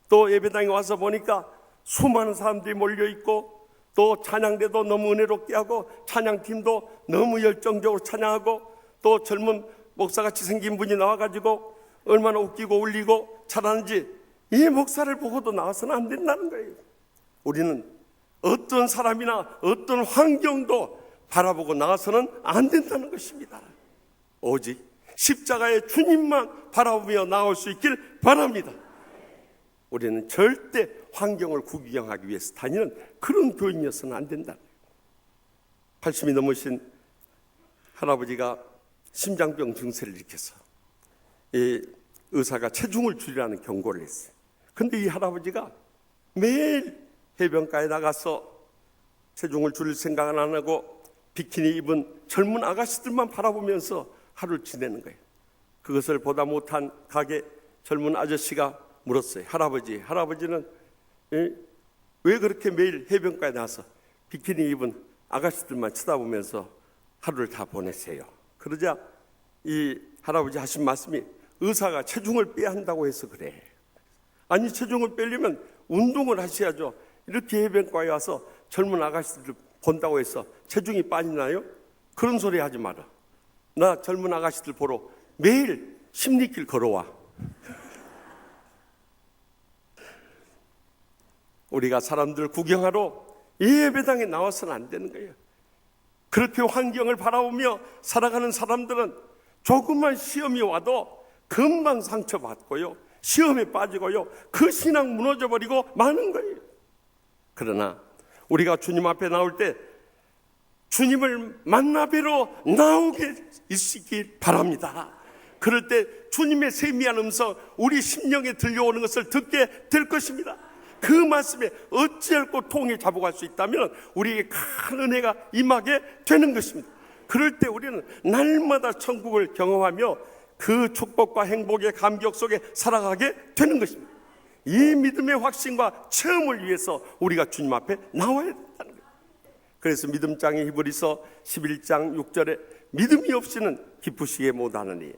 또 예배당에 와서 보니까 수많은 사람들이 몰려있고 또 찬양대도 너무 은혜롭게 하고 찬양팀도 너무 열정적으로 찬양하고 또 젊은 목사같이 생긴 분이 나와가지고 얼마나 웃기고 울리고 잘하는지 이 목사를 보고도 나와서는 안 된다는 거예요. 우리는 어떤 사람이나 어떤 환경도 바라보고 나와서는 안 된다는 것입니다. 오직 십자가의 주님만 바라보며 나올 수 있길 바랍니다. 우리는 절대 환경을 구경하기 위해서 다니는 그런 교인이어서는 안 된다. 80이 넘으신 할아버지가 심장병 증세를 일으켜서 이 의사가 체중을 줄이라는 경고를 했어요. 근데 이 할아버지가 매일 해변가에 나가서 체중을 줄일 생각은 안 하고 비키니 입은 젊은 아가씨들만 바라보면서 하루를 지내는 거예요. 그것을 보다 못한 가게 젊은 아저씨가 물었어요. 할아버지는 왜 그렇게 매일 해변가에 나와서 비키니 입은 아가씨들만 쳐다보면서 하루를 다 보내세요? 그러자 이 할아버지 하신 말씀이 의사가 체중을 빼야 한다고 해서 그래. 아니 체중을 빼려면 운동을 하셔야죠. 이렇게 해변가에 와서 젊은 아가씨들 본다고 해서 체중이 빠지나요? 그런 소리 하지 마라. 나 젊은 아가씨들 보러 매일 10리길 걸어와. 우리가 사람들 구경하러 이 예배당에 나와서는 안 되는 거예요. 그렇게 환경을 바라보며 살아가는 사람들은 조금만 시험이 와도 금방 상처받고요, 시험에 빠지고요, 그 신앙 무너져버리고 마는 거예요. 그러나 우리가 주님 앞에 나올 때 주님을 만나 뵈러 나오게 있으길 바랍니다. 그럴 때 주님의 세미한 음성, 우리 심령에 들려오는 것을 듣게 될 것입니다. 그 말씀에 어찌할 고통에 잡아갈 수 있다면 우리에게 큰 은혜가 임하게 되는 것입니다. 그럴 때 우리는 날마다 천국을 경험하며 그 축복과 행복의 감격 속에 살아가게 되는 것입니다. 이 믿음의 확신과 체험을 위해서 우리가 주님 앞에 나와야 된다는 거예요. 그래서 믿음장의 히브리서 11장 6절에 믿음이 없이는 기쁘시게 못하느니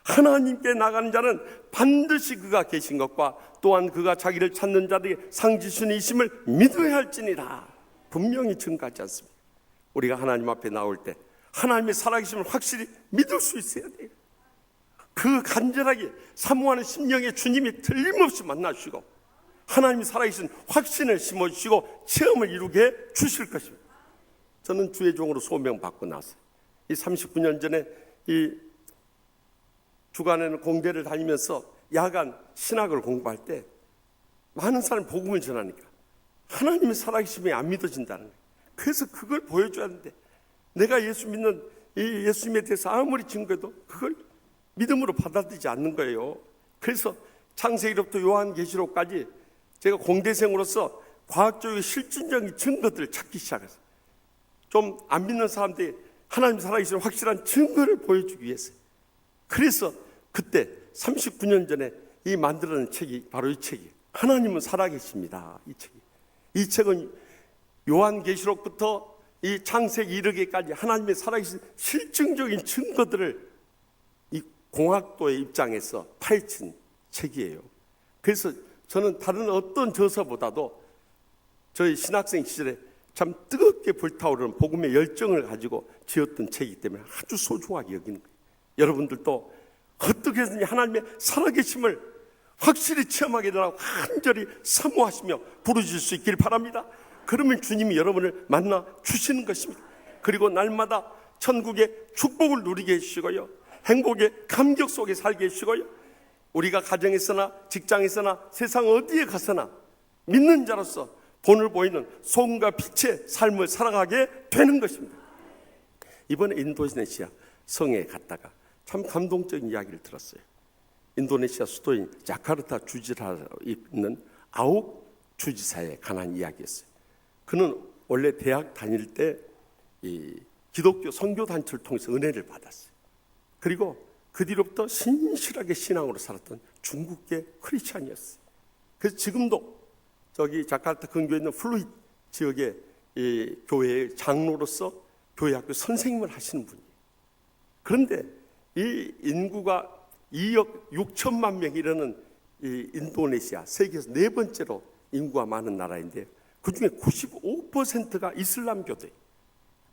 하나님께 나가는 자는 반드시 그가 계신 것과 또한 그가 자기를 찾는 자들에게 상지순이심을 믿어야 할지니라. 분명히 증가하지 않습니다. 우리가 하나님 앞에 나올 때 하나님의 살아계심을 확실히 믿을 수 있어야 돼요. 그 간절하게 사모하는 심령에 주님이 틀림없이 만나주시고 하나님이 살아계신 확신을 심어주시고 체험을 이루게 주실 것입니다. 저는 주의 종으로 소명받고 나서 이 39년 전에 이 주간에는 공대를 다니면서 야간 신학을 공부할 때 많은 사람이 복음을 전하니까 하나님의 살아계심이 안 믿어진다는 거예요. 그래서 그걸 보여줘야 하는데 내가 예수 믿는 이 예수님에 대해서 아무리 증거해도 그걸 믿음으로 받아들이지 않는 거예요. 그래서 창세기로부터 요한계시록까지 제가 공대생으로서 과학적인 실증적인 증거들을 찾기 시작했어요. 좀 안 믿는 사람들이 하나님 살아계시는 확실한 증거를 보여주기 위해서. 그래서 그때 39년 전에 이 만들어낸 책이 바로 이 책이에요. 하나님은 살아계십니다. 이 책은 요한계시록부터 이 창세기 이르기까지 하나님의 살아계신 실증적인 증거들을 이 공학도의 입장에서 파헤친 책이에요. 그래서 저는 다른 어떤 저서보다도 저희 신학생 시절에 참 뜨겁게 불타오르는 복음의 열정을 가지고 지었던 책이기 때문에 아주 소중하게 여기는 거예요. 여러분들도 어떻게 해서든지 하나님의 살아계심을 확실히 체험하게 되라고 간절히 사모하시며 부르실 수 있길 바랍니다. 그러면 주님이 여러분을 만나 주시는 것입니다. 그리고 날마다 천국의 축복을 누리게 해주시고요, 행복의 감격 속에 살게 해주시고요, 우리가 가정에서나 직장에서나 세상 어디에 가서나 믿는 자로서 본을 보이는 소금과 빛의 삶을 살아가게 되는 것입니다. 이번에 인도네시아 성에 갔다가 참 감동적인 이야기를 들었어요. 인도네시아 수도인 자카르타 주지사에 있는 아욱 주지사에 관한 이야기였어요. 그는 원래 대학 다닐 때 이 기독교 선교 단체를 통해서 은혜를 받았어요. 그리고 그 뒤로부터 신실하게 신앙으로 살았던 중국계 크리스찬이었어요. 그래서 지금도 저기 자카르타 근교에 있는 플루잇 지역의 이 교회의 장로로서 교회학교 선생님을 하시는 분이에요. 그런데 이 인구가 2억 6천만 명이 이르는 이 인도네시아, 세계에서 네 번째로 인구가 많은 나라인데 그 중에 95%가 이슬람교도예요.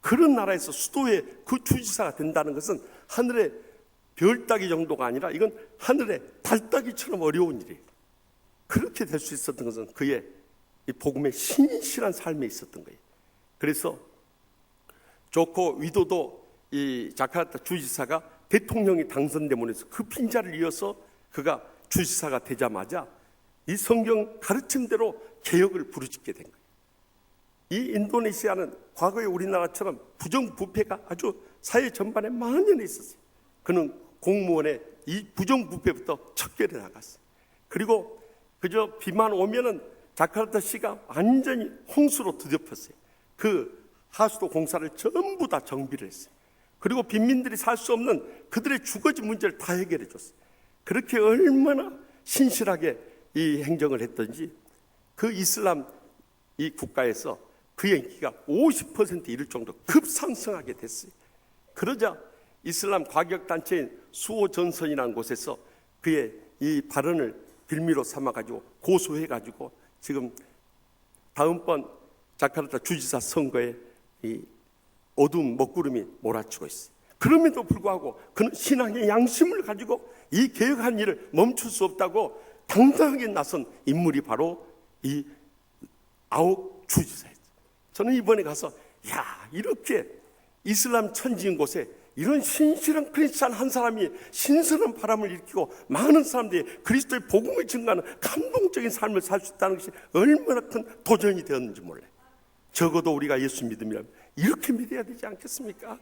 그런 나라에서 수도에 그 주지사가 된다는 것은 하늘의 별 따기 정도가 아니라 이건 하늘의 달 따기처럼 어려운 일이에요. 그렇게 될 수 있었던 것은 그의 이 복음의 신실한 삶에 있었던 거예요. 그래서 조코 위도도 이 자카르타 주지사가 대통령이 당선됨으로 해서 그 빈자를 이어서 그가 주지사가 되자마자 이 성경 가르침대로 개혁을 부르짖게 된 거예요. 이 인도네시아는 과거에 우리나라처럼 부정부패가 아주 사회 전반에 만연해 있었어요. 그는 공무원의 이 부정부패부터 척결해 나갔어요. 그리고 그저 비만 오면은 자카르타시가 완전히 홍수로 뒤덮였어요. 그 하수도 공사를 전부 다 정비를 했어요. 그리고 빈민들이 살 수 없는 그들의 주거지 문제를 다 해결해 줬어요. 그렇게 얼마나 신실하게 이 행정을 했던지 그 이슬람 이 국가에서 그의 인기가 50% 이를 정도 급상승하게 됐어요. 그러자 이슬람 과격단체인 수호전선이라는 곳에서 그의 이 발언을 빌미로 삼아가지고 고소해가지고 지금 다음번 자카르타 주지사 선거에 이 어두운 먹구름이 몰아치고 있어요. 그럼에도 불구하고 그는 신앙의 양심을 가지고 이 개혁한 일을 멈출 수 없다고 당당하게 나선 인물이 바로 이 아욱 주지사였어요. 저는 이번에 가서 이렇게 이슬람 천지인 곳에 이런 신실한 크리스찬 한 사람이 신선한 바람을 일으키고 많은 사람들이 그리스도의 복음을 증거하는 감동적인 삶을 살 수 있다는 것이 얼마나 큰 도전이 되었는지 몰라요. 적어도 우리가 예수 믿음이라면 이렇게 믿어야 되지 않겠습니까?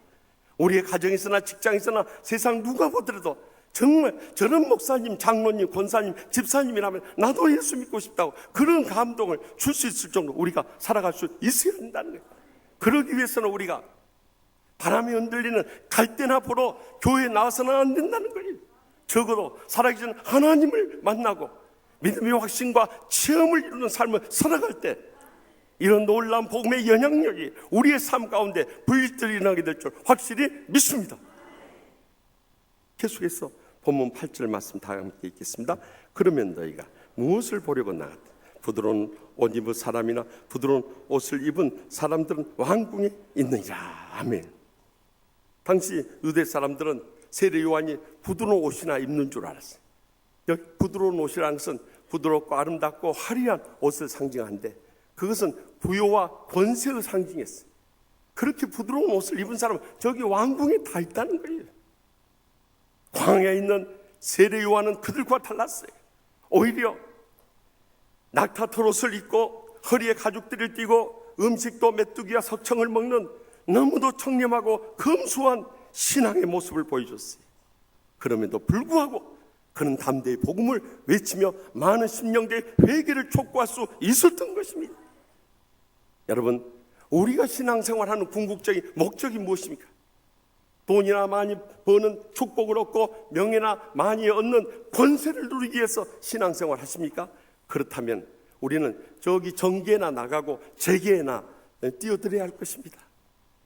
우리의 가정에서나 직장에서나 세상 누가 보더라도 정말 저런 목사님, 장로님, 권사님, 집사님이라면 나도 예수 믿고 싶다고 그런 감동을 줄 수 있을 정도로 우리가 살아갈 수 있어야 한다는 거예요. 그러기 위해서는 우리가 바람이 흔들리는 갈대나 보러 교회에 나와서는 안 된다는 거예요. 적어도 살아계신 하나님을 만나고 믿음의 확신과 체험을 이루는 삶을 살아갈 때 이런 놀라운 복음의 영향력이 우리의 삶 가운데 불일들이 나게 될 줄 확실히 믿습니다. 계속해서 본문 8절 말씀 다 함께 읽겠습니다. 그러면 너희가 무엇을 보려고 나갔다? 부드러운 옷 입은 사람이나 부드러운 옷을 입은 사람들은 왕궁에 있느니라. 아멘. 당시 유대 사람들은 세례 요한이 부드러운 옷이나 입는 줄 알았어요. 여기 부드러운 옷이라는 것은 부드럽고 아름답고 화려한 옷을 상징하는데 그것은 부요와 권세를 상징했어요. 그렇게 부드러운 옷을 입은 사람은 저기 왕궁에 다 있다는 거예요. 광야에 있는 세례 요한은 그들과 달랐어요. 오히려 낙타털 옷을 입고 허리에 가죽들을 띠고 음식도 메뚜기와 석청을 먹는 너무도 청렴하고 검소한 신앙의 모습을 보여줬어요. 그럼에도 불구하고 그는 담대히 복음을 외치며 많은 심령들의 회개를 촉구할 수 있었던 것입니다. 여러분, 우리가 신앙생활하는 궁극적인 목적이 무엇입니까? 돈이나 많이 버는 축복을 얻고 명예나 많이 얻는 권세를 누리기 위해서 신앙생활 하십니까? 그렇다면 우리는 저기 정계나 나가고 재계나 뛰어들어야 할 것입니다.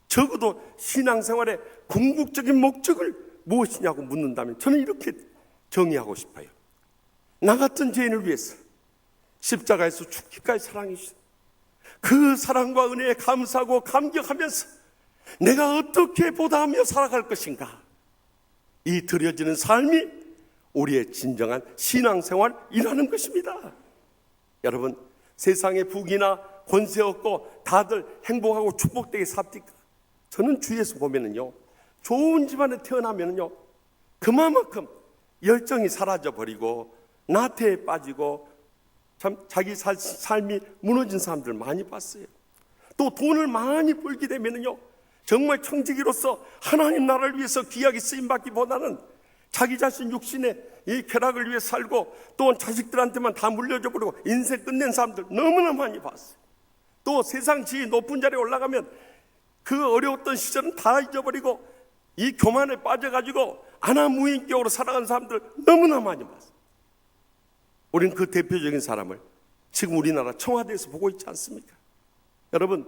적어도 신앙생활의 궁극적인 목적을 무엇이냐고 묻는다면 저는 이렇게 정의하고 싶어요. 나 같은 죄인을 위해서 십자가에서 죽기까지 사랑해 주신 그 사랑과 은혜에 감사하고 감격하면서 내가 어떻게 보답하며 살아갈 것인가, 이 드려지는 삶이 우리의 진정한 신앙생활이라는 것입니다. 여러분, 세상에 부귀나 권세 얻고 다들 행복하고 축복되게 삽니까? 저는 주위에서 보면은요, 좋은 집안에 태어나면은요, 그만큼 열정이 사라져버리고 나태에 빠지고 참 자기 삶이 무너진 사람들 많이 봤어요. 또 돈을 많이 벌게 되면은요, 정말 청지기로서 하나님 나라를 위해서 귀하게 쓰임받기보다는 자기 자신 육신의 이 쾌락을 위해 살고 또 자식들한테만 다 물려줘 버리고 인생 끝낸 사람들 너무나 많이 봤어요. 또 세상 지위 높은 자리에 올라가면 그 어려웠던 시절은 다 잊어버리고 이 교만에 빠져가지고 안하무인격으로 살아간 사람들 너무나 많이 봤어요. 우리는 그 대표적인 사람을 지금 우리나라 청와대에서 보고 있지 않습니까? 여러분,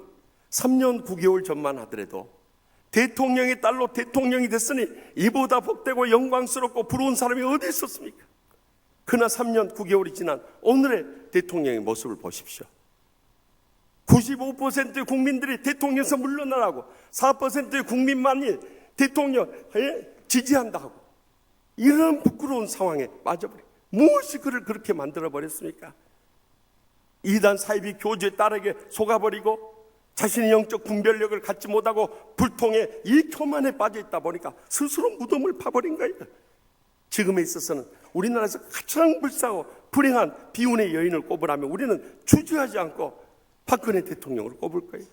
3년 9개월 전만 하더라도 대통령의 딸로 대통령이 됐으니 이보다 복되고 영광스럽고 부러운 사람이 어디 있었습니까? 그러나 3년 9개월이 지난 오늘의 대통령의 모습을 보십시오. 95%의 국민들이 대통령에서 물러나라고, 4%의 국민만이 대통령에 지지한다 하고, 이런 부끄러운 상황에 빠져버려. 무엇이 그를 그렇게 만들어버렸습니까? 이단 사이비 교주의 딸에게 속아버리고 자신의 영적 분별력을 갖지 못하고 불통에 이 교만에 빠져있다 보니까 스스로 무덤을 파버린 거예요. 지금에 있어서는 우리나라에서 가장 불쌍하고 불행한 비운의 여인을 꼽으라면 우리는 주저하지 않고 박근혜 대통령을 꼽을 거예요.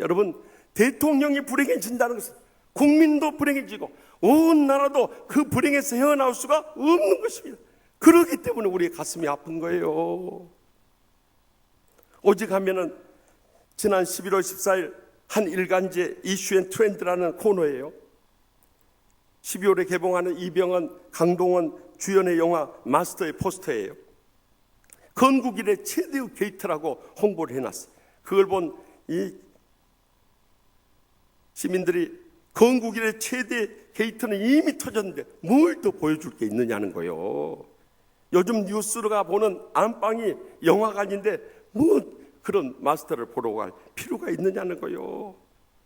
여러분, 대통령이 불행해진다는 것은 국민도 불행해지고 온 나라도 그 불행에서 헤어나올 수가 없는 것입니다. 그렇기 때문에 우리의 가슴이 아픈 거예요. 오직 하면은 지난 11월 14일 한 일간지 이슈 앤 트렌드라는 코너예요. 12월에 개봉하는 이병헌, 강동원 주연의 영화 마스터의 포스터예요. 건국 이래 최대의 게이트라고 홍보를 해놨어요. 그걸 본 이 시민들이 건국 이래 최대 게이트는 이미 터졌는데 뭘 더 보여줄 게 있느냐는 거예요. 요즘 뉴스가 보는 안방이 영화관인데 뭐 그런 마스터를 보러 갈 필요가 있느냐는 거예요.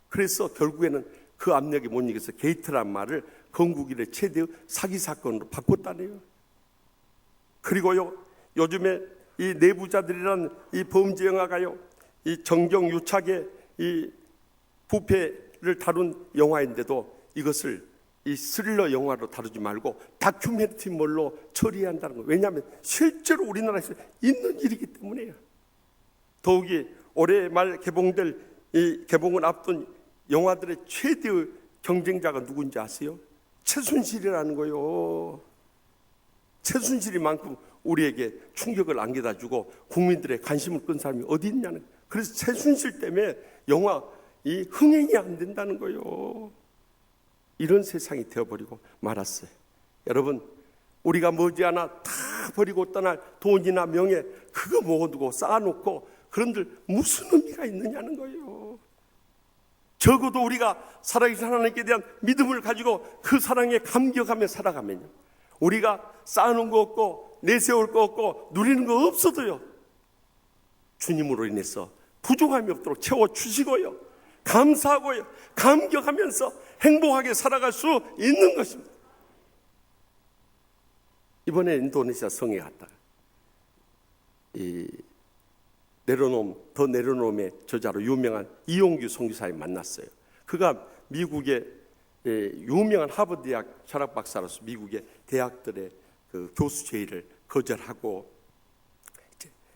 그래서 결국에는 그 압력이 못 이겨서 게이트란 말을 건국 이래 최대의 사기 사건으로 바꿨다네요. 그리고요, 요즘에 이 내부자들이라는 이 범죄 영화가요, 이 정경유착의 이 부패 세계를 다룬 영화인데도 이것을 이 스릴러 영화로 다루지 말고 다큐멘터리물로 처리해야 한다는 거예요. 왜냐하면 실제로 우리나라에서 있는 일이기 때문이에요. 더욱이 올해 말 개봉될 이 개봉을 앞둔 영화들의 최대의 경쟁자가 누군지 아세요? 최순실이라는 거요. 최순실이만큼 우리에게 충격을 안겨다주고 국민들의 관심을 끈 사람이 어디 있냐는 거예요. 그래서 최순실 때문에 영화 이 흥행이 안 된다는 거예요. 이런 세상이 되어버리고 말았어요. 여러분, 우리가 머지않아 다 버리고 떠날 돈이나 명예 그거 모아두고 쌓아놓고 그런들 무슨 의미가 있느냐는 거예요. 적어도 우리가 살아계신 하나님께 대한 믿음을 가지고 그 사랑에 감격하며 살아가면요, 우리가 쌓아놓은 거 없고 내세울 거 없고 누리는 거 없어도요, 주님으로 인해서 부족함이 없도록 채워주시고요, 감사하고요, 감격하면서 행복하게 살아갈 수 있는 것입니다. 이번에 인도네시아 성에 갔다가 이 더 내려놓음의 저자로 유명한 이용규 선교사를 만났어요. 그가 미국의 유명한 하버드 대학 철학 박사로서 미국의 대학들의 그 교수 제의를 거절하고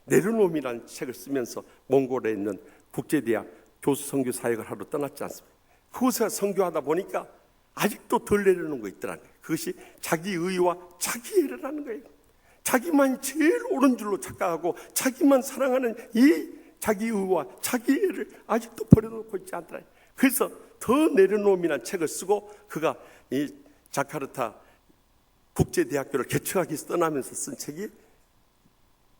내려놓음이라는 책을 쓰면서 몽골에 있는 국제대학 교수 선교 사역을 하러 떠났지 않습니까? 그곳에 선교하다 보니까 아직도 덜 내려놓은 거 있더라는 거예요. 그것이 자기의와 자기애라는 거예요. 자기만 제일 옳은 줄로 착각하고 자기만 사랑하는 이 자기의와 자기애를 아직도 버려놓고 있지 않더라. 그래서 더 내려놓음이라는 책을 쓰고 그가 이 자카르타 국제대학교를 개척하기 위해서 떠나면서 쓴 책이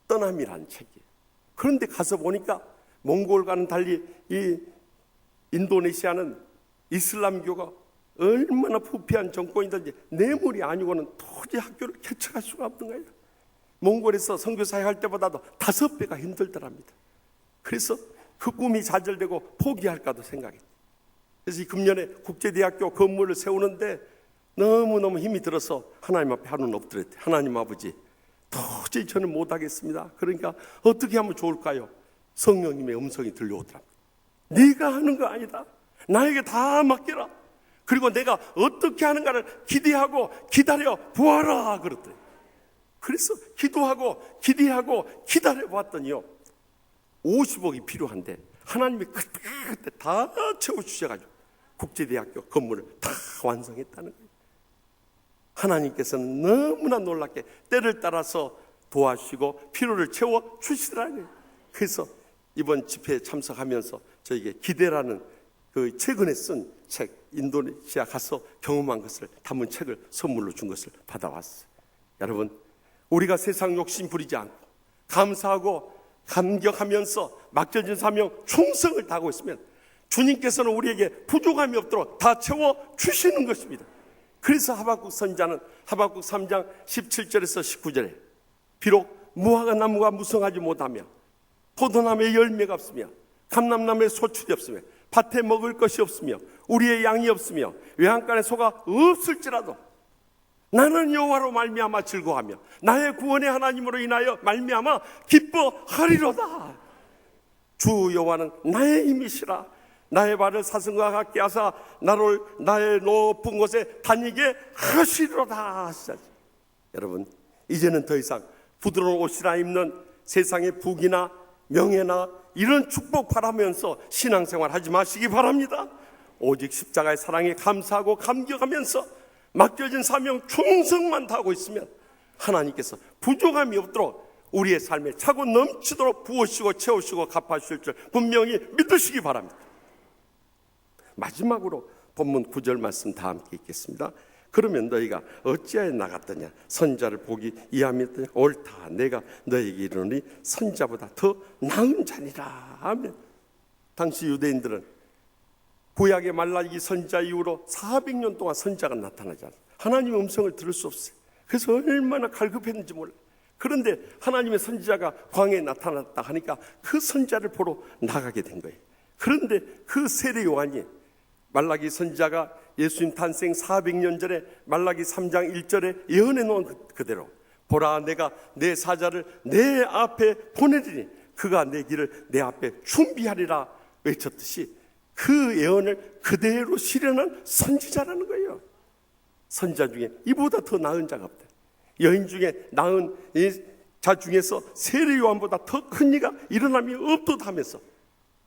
떠남이라는 책이에요. 그런데 가서 보니까 몽골과는 달리 이 인도네시아는 이슬람교가 얼마나 부패한 정권이든지 뇌물이 아니고는 도저히 학교를 개척할 수가 없는 거예요. 몽골에서 선교사역 할 때보다도 5배가 힘들더랍니다. 그래서 그 꿈이 좌절되고 포기할까도 생각했어요. 그래서 이 금년에 국제대학교 건물을 세우는데 너무너무 힘이 들어서 하나님 앞에 하루는 엎드렸대요. 하나님 아버지, 도저히 저는 못하겠습니다. 그러니까 어떻게 하면 좋을까요? 성령님의 음성이 들려오더랍니다. 네가 하는 거 아니다. 나에게 다 맡겨라. 그리고 내가 어떻게 하는가를 기대하고 기다려 보아라 그랬더니, 그래서 기도하고 기대하고 기다려 보았더니요, 50억이 필요한데 하나님이 그때 다 채워주셔가지고 국제대학교 건물을 다 완성했다는 거예요. 하나님께서는 너무나 놀랍게 때를 따라서 도와주시고 필요를 채워주시더라는 거예요. 그래서 이번 집회에 참석하면서 저에게 기대라는 그 최근에 쓴 책, 인도네시아 가서 경험한 것을 담은 책을 선물로 준 것을 받아왔어요. 여러분, 우리가 세상 욕심 부리지 않고 감사하고 감격하면서 맡겨진 사명 충성을 다하고 있으면 주님께서는 우리에게 부족함이 없도록 다 채워주시는 것입니다. 그래서 하박국 선지자는 하박국 3장 17절에서 19절에 비록 무화과 나무가 무성하지 못하며 포도나무에 열매가 없으며 감람나무에 소출이 없으며 밭에 먹을 것이 없으며 우리의 양이 없으며 외양간에 소가 없을지라도 나는 여호와로 말미암아 즐거워하며 나의 구원의 하나님으로 인하여 말미암아 기뻐하리로다. 주 여호와는 나의 힘이시라. 나의 발을 사슴과 같게 하사 나를 나의 높은 곳에 다니게 하시리로다. 여러분, 이제는 더 이상 부드러운 옷이나 입는 세상의 부귀나 명예나 이런 축복 바라면서 신앙생활 하지 마시기 바랍니다. 오직 십자가의 사랑에 감사하고 감격하면서 맡겨진 사명 충성만 다하고 있으면 하나님께서 부족함이 없도록 우리의 삶에 차고 넘치도록 부으시고 채우시고 갚아주실 줄 분명히 믿으시기 바랍니다. 마지막으로 본문 9절 말씀 다 함께 읽겠습니다. 그러면 너희가 어찌하여 나갔더냐? 선자를 보기 이함이었더냐? 옳다, 내가 너희에게 이르노니 선자보다 더 나은 자니라 하면, 당시 유대인들은 구약의 말라기 선자 이후로 400년 동안 선자가 나타나지 않아요. 하나님의 음성을 들을 수 없어요. 그래서 얼마나 갈급했는지 몰라요. 그런데 하나님의 선지자가 광야에 나타났다 하니까 그 선자를 보러 나가게 된 거예요. 그런데 그 세례 요한이 말라기 선지자가 예수님 탄생 400년 전에 말라기 3장 1절에 예언해 놓은 그대로 보라, 내가 내 사자를 내 앞에 보내리니 그가 내 길을 내 앞에 준비하리라 외쳤듯이 그 예언을 그대로 실현한 선지자라는 거예요. 선지자 중에 이보다 더 나은 자가 없다. 여인 중에 나은 이 자 중에서 세례 요한보다 더 큰 이가 일어남이 없도다면서,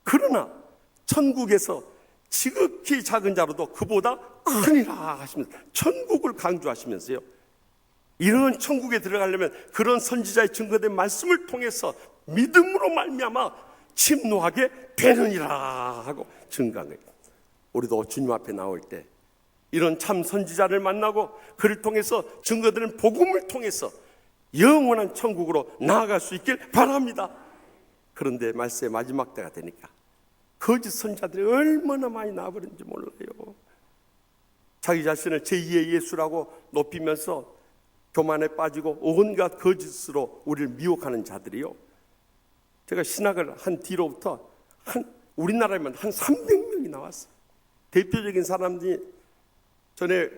그러나 천국에서 지극히 작은 자로도 그보다 크니라 하시면서 천국을 강조하시면서요, 이런 천국에 들어가려면 그런 선지자의 증거된 말씀을 통해서 믿음으로 말미암아 침노하게 되느니라 하고 증거한 거예요. 우리도 주님 앞에 나올 때 이런 참 선지자를 만나고 그를 통해서 증거되는 복음을 통해서 영원한 천국으로 나아갈 수 있길 바랍니다. 그런데 말세의 마지막 때가 되니까 거짓 선지자들이 얼마나 많이 나와버렸는지 몰라요. 자기 자신을 제2의 예수라고 높이면서 교만에 빠지고 온갖 거짓으로 우리를 미혹하는 자들이요, 제가 신학을 한 뒤로부터 우리나라에만 한 300명이 나왔어요. 대표적인 사람들이 전에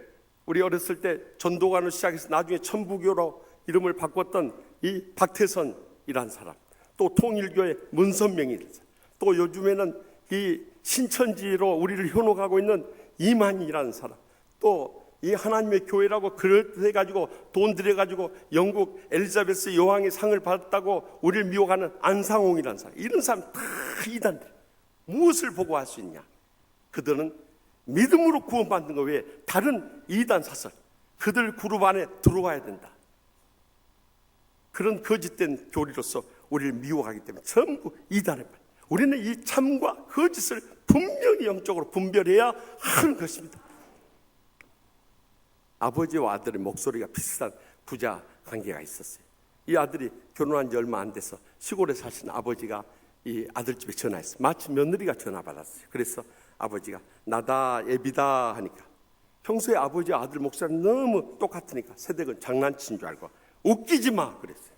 우리 어렸을 때 전도관을 시작해서 나중에 천부교로 이름을 바꿨던 이 박태선이라는 사람, 또 통일교의 문선명이라는 사람, 또 요즘에는 이 신천지로 우리를 현혹하고 있는 이만희라는 사람, 또 이 하나님의 교회라고 그래 가지고 돈 들여 가지고 영국 엘리자베스 여왕의 상을 받았다고 우리를 미혹하는 안상홍이라는 사람, 이런 사람 다 이단들. 무엇을 보고 할 수 있냐? 그들은 믿음으로 구원받는 것 외에 다른 이단 사설, 그들 그룹 안에 들어와야 된다. 그런 거짓된 교리로서 우리를 미혹하기 때문에 전부 이단에 빠져. 우리는 이 참과 거짓을 분명히 영적으로 분별해야 하는 것입니다. 아버지와 아들의 목소리가 비슷한 부자 관계가 있었어요. 이 아들이 결혼한 지 얼마 안 돼서 시골에 사시는 아버지가 이 아들집에 전화했어요. 마치 며느리가 전화 받았어요. 그래서 아버지가 나다 애비다 하니까, 평소에 아버지와 아들 목소리는 너무 똑같으니까 새댁은 장난친 줄 알고 웃기지 마 그랬어요.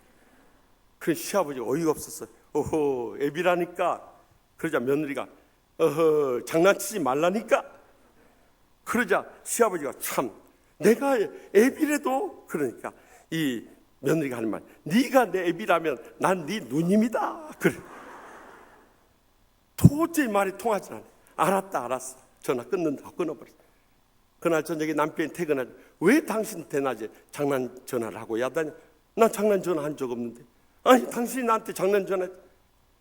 그 시아버지가 어이가 없었어요. 어허, 애비라니까. 그러자 며느리가 어허, 장난치지 말라니까. 그러자 시아버지가 참, 내가 애비래도, 그러니까 이 며느리가 하는 말, 네가 내 애비라면 난 네 누님이다. 그래. 도저히 말이 통하지 않아. 알았다 알았어. 전화 끊는다고 끊어버렸어. 그날 저녁에 남편이 퇴근하자, 왜 당신 대낮에 장난 전화를 하고 야다냐? 난 장난 전화 한 적 없는데. 아니 당신이 나한테 장난 전화,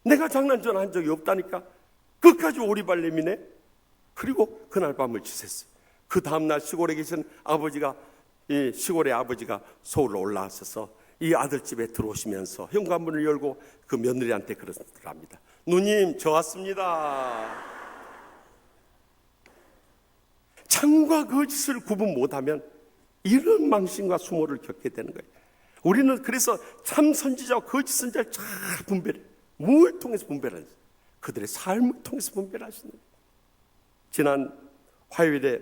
내가 장난 전화 한 적이 없다니까. 끝까지 오리발렘이네. 그리고 그날 밤을 지샜어요. 그 다음날 시골에 계신 아버지가, 이 시골의 아버지가 서울로 올라왔어서 이 아들집에 들어오시면서 현관문을 열고 그 며느리한테 그러더랍니다. 누님, 저 왔습니다. 참과 거짓을 구분 못하면 이런 망신과 수모를 겪게 되는 거예요. 우리는 그래서 참 선지자와 거짓 선지자를 잘 분별해요. 뭘 통해서 분별하는지? 그들의 삶을 통해서 분별하시는 거예요. 지난 화요일에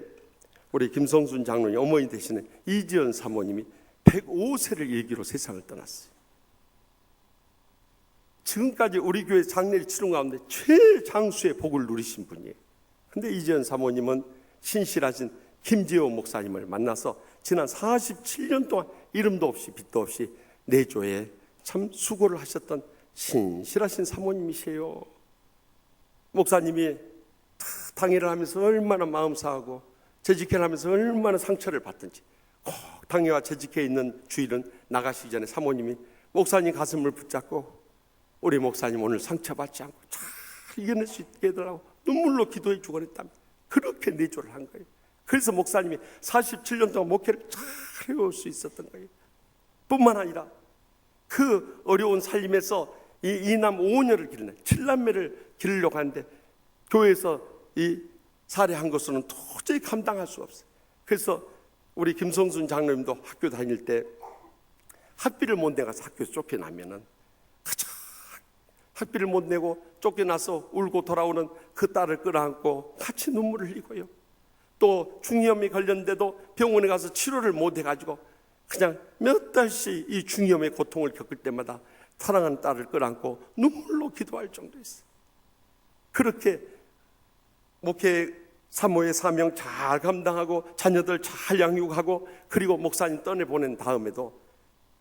우리 김성순 장로님 어머니 되시는 이지연 사모님이 105세를 일기로 세상을 떠났어요. 지금까지 우리 교회 장례를 치른 가운데 최장수의 복을 누리신 분이에요. 근데 이지연 사모님은 신실하신 김재호 목사님을 만나서 지난 47년 동안 이름도 없이 빚도 없이 내조에 참 수고를 하셨던 신실하신 사모님이세요. 목사님이 당회를 하면서 얼마나 마음 상하고 재직회를 하면서 얼마나 상처를 받든지 꼭 당회와 재직회에 있는 주일은 나가시기 전에 사모님이 목사님 가슴을 붙잡고 우리 목사님 오늘 상처받지 않고 잘 이겨낼 수 있게 해달라고 눈물로 기도해 주고 그랬답니다. 그렇게 내조를 한 거예요. 그래서 목사님이 47년 동안 목회를 잘 해올 수 있었던 거예요. 뿐만 아니라 그 어려운 삶에서 이 이남 5녀를 기르는 7남매를 기르려고 하는데 교회에서 이 살해한 것으로는 도저히 감당할 수 없어요. 그래서 우리 김성순 장로님도 학교 다닐 때 학비를 못 내가서 학교에서 쫓겨나면은 그저 학비를 못 내고 쫓겨나서 울고 돌아오는 그 딸을 끌어안고 같이 눈물을 흘리고요. 또 중이염이 걸렸는데도 병원에 가서 치료를 못 해가지고 그냥 몇 달씩 이 중이염의 고통을 겪을 때마다 사랑하는 딸을 끌어안고 눈물로 기도할 정도였어요. 그렇게 목회 사모의 사명 잘 감당하고 자녀들 잘 양육하고 그리고 목사님 떠내보낸 다음에도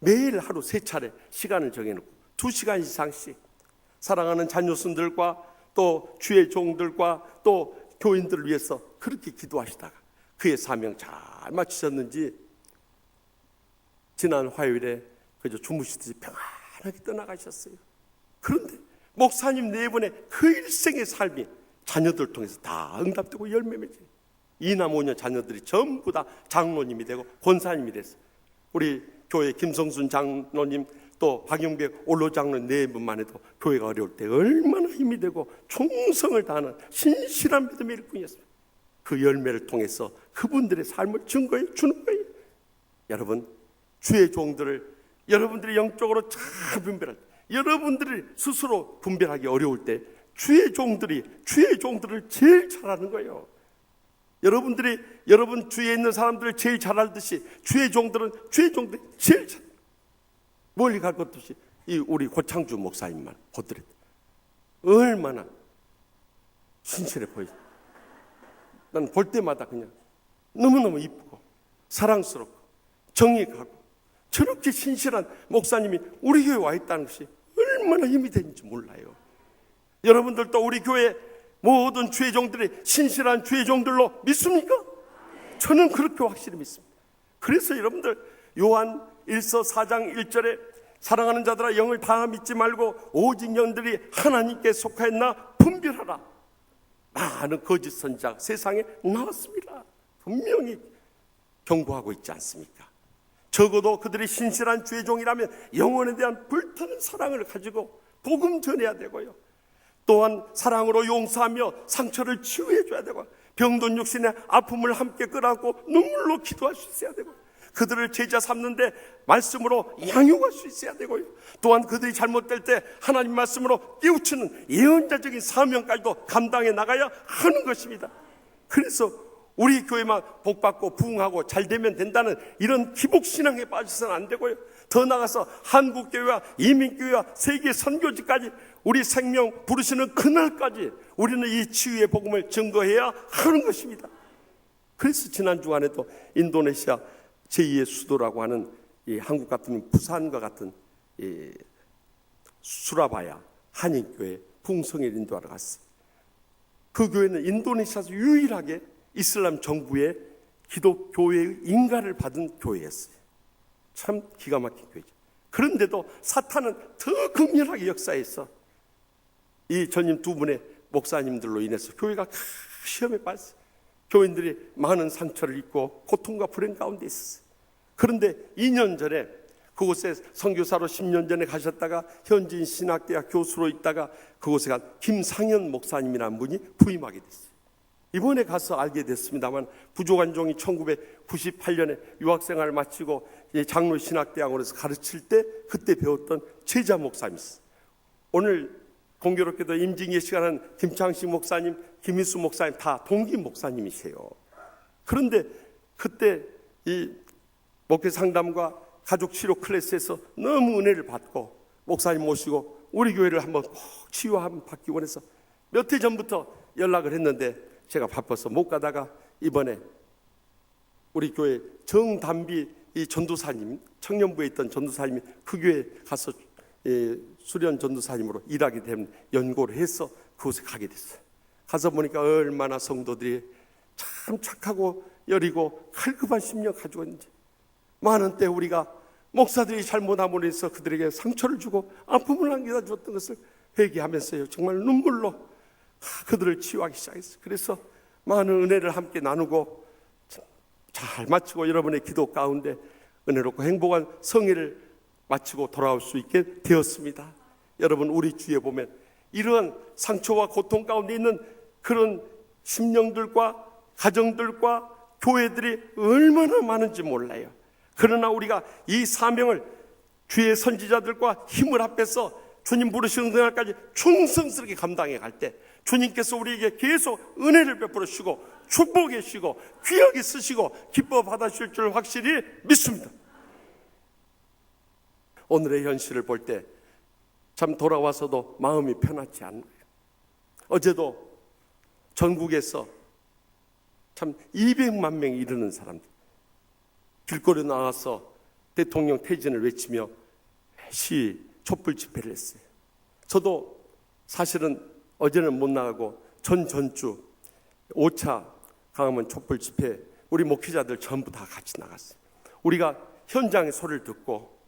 매일 하루 3차례 시간을 정해놓고 2시간 이상씩 사랑하는 자녀순들과 또 주의 종들과 또 교인들을 위해서 그렇게 기도하시다가 그의 사명 잘 마치셨는지 지난 화요일에 그저 주무시듯이 평안하게 떠나가셨어요. 그런데 목사님 네 분의 그 일생의 삶이 자녀들 통해서 다 응답되고 열매 맺어요. 이남 오녀 자녀들이 전부 다 장로님이 되고 권사님이 됐어요. 우리 교회 김성순 장로님 또 박영백 올로 장로 네 분만 해도 교회가 어려울 때 얼마나 힘이 되고 충성을 다하는 신실한 믿음의 일꾼이었습니다. 그 열매를 통해서 그분들의 삶을 증거해 주는 거예요. 여러분, 주의 종들을 여러분들이 영적으로 잘 분별할 때, 여러분들이 스스로 분별하기 어려울 때 주의 종들이 주의 종들을 제일 잘하는 거예요. 여러분들이 여러분 주위에 있는 사람들을 제일 잘 알듯이 주의 종들은 주의 종들이 제일 잘, 멀리 갈 것도 없이 이 우리 고창주 목사님만 보더라도 얼마나 신실해 보이죠. 난 볼 때마다 그냥 너무너무 이쁘고 사랑스럽고 정직하고 저렇게 신실한 목사님이 우리 교회에 와 있다는 것이 얼마나 힘이 되는지 몰라요. 여러분들도 우리 교회 모든 주의 종들이 신실한 주의 종들로 믿습니까? 저는 그렇게 확실히 믿습니다. 그래서 여러분들 요한 1서 4장 1절에 사랑하는 자들아 영을 다 믿지 말고 오직 영들이 하나님께 속하였나 분별하라. 많은 거짓 선지자가 세상에 나왔습니다. 분명히 경고하고 있지 않습니까? 적어도 그들이 신실한 주의 종이라면 영혼에 대한 불타는 사랑을 가지고 복음 전해야 되고요. 또한 사랑으로 용서하며 상처를 치유해 줘야 되고 병든 육신의 아픔을 함께 끌어안고 눈물로 기도할 수 있어야 되고 그들을 제자 삼는데 말씀으로 양육할 수 있어야 되고요. 또한 그들이 잘못될 때 하나님 말씀으로 깨우치는 예언자적인 사명까지도 감당해 나가야 하는 것입니다. 그래서 우리 교회만 복받고 부흥하고 잘되면 된다는 이런 기복신앙에 빠져서는 안 되고요. 더 나아가서 한국교회와 이민교회와 세계 선교지까지 우리 생명 부르시는 그날까지 우리는 이 치유의 복음을 증거해야 하는 것입니다. 그래서 지난 주간에도 인도네시아 제2의 수도라고 하는 이 한국 같은 부산과 같은 이 수라바야 한인교회 풍성에 인도하러 갔어요. 그 교회는 인도네시아에서 유일하게 이슬람 정부의 기독교회의 인가를 받은 교회였어요. 참 기가 막힌 교회죠. 그런데도 사탄은 더 극렬하게 역사해서 이 전임 두 분의 목사님들로 인해서 교회가 시험에 빠졌어요. 교인들이 많은 상처를 입고 고통과 불행 가운데 있었어요. 그런데 2년 전에 그곳에 선교사로 10년 전에 가셨다가 현진 신학대학 교수로 있다가 그곳에 간 김상현 목사님이라는 분이 부임하게 됐어요. 이번에 가서 알게 됐습니다만 부족한 종이 1998년에 유학생활을 마치고 장로 신학대학원에서 가르칠 때 그때 배웠던 제자 목사님이었어요. 오늘 공교롭게도 임징의 시간은 김창식 목사님, 김희수 목사님 다 동기 목사님이세요. 그런데 그때 이 목회 상담과 가족 치료 클래스에서 너무 은혜를 받고 목사님 모시고 우리 교회를 한번 꼭 치유함 받기 원해서 몇 해 전부터 연락을 했는데 제가 바빠서 못 가다가 이번에 우리 교회 정담비 이 전도사님, 청년부에 있던 전도사님이 그 교회에 가서 수련 전도사님으로 일하게 된 연고를 해서 그곳에 가게 됐어요. 가서 보니까 얼마나 성도들이 참 착하고 여리고 칼급한 심령 가지고 있는지, 많은 때 우리가 목사들이 잘못함으로 해서 그들에게 상처를 주고 아픔을 안겨다 주었던 것을 회개하면서요 정말 눈물로 그들을 치유하기 시작했어요. 그래서 많은 은혜를 함께 나누고 잘 마치고 여러분의 기도 가운데 은혜롭고 행복한 성회를 마치고 돌아올 수 있게 되었습니다. 여러분, 우리 주위에 보면 이러한 상처와 고통 가운데 있는 그런 심령들과 가정들과 교회들이 얼마나 많은지 몰라요. 그러나 우리가 이 사명을 주의 선지자들과 힘을 합해서 주님 부르시는 그날까지 충성스럽게 감당해 갈 때 주님께서 우리에게 계속 은혜를 베풀어 주시고 축복해 주시고 귀하게 쓰시고 기뻐 받아주실 줄 확실히 믿습니다. 오늘의 현실을 볼 때 참 돌아와서도 마음이 편하지 않은 거예요. 어제도 전국에서 참 200만 명이 이르는 사람들 길거리에 나와서 대통령 퇴진을 외치며 시 촛불 집회를 했어요. 저도 사실은 어제는 못 나가고 전주 5차 강화문 촛불 집회 우리 목회자들 전부 다 같이 나갔어요. 우리가 현장의 소리를 듣고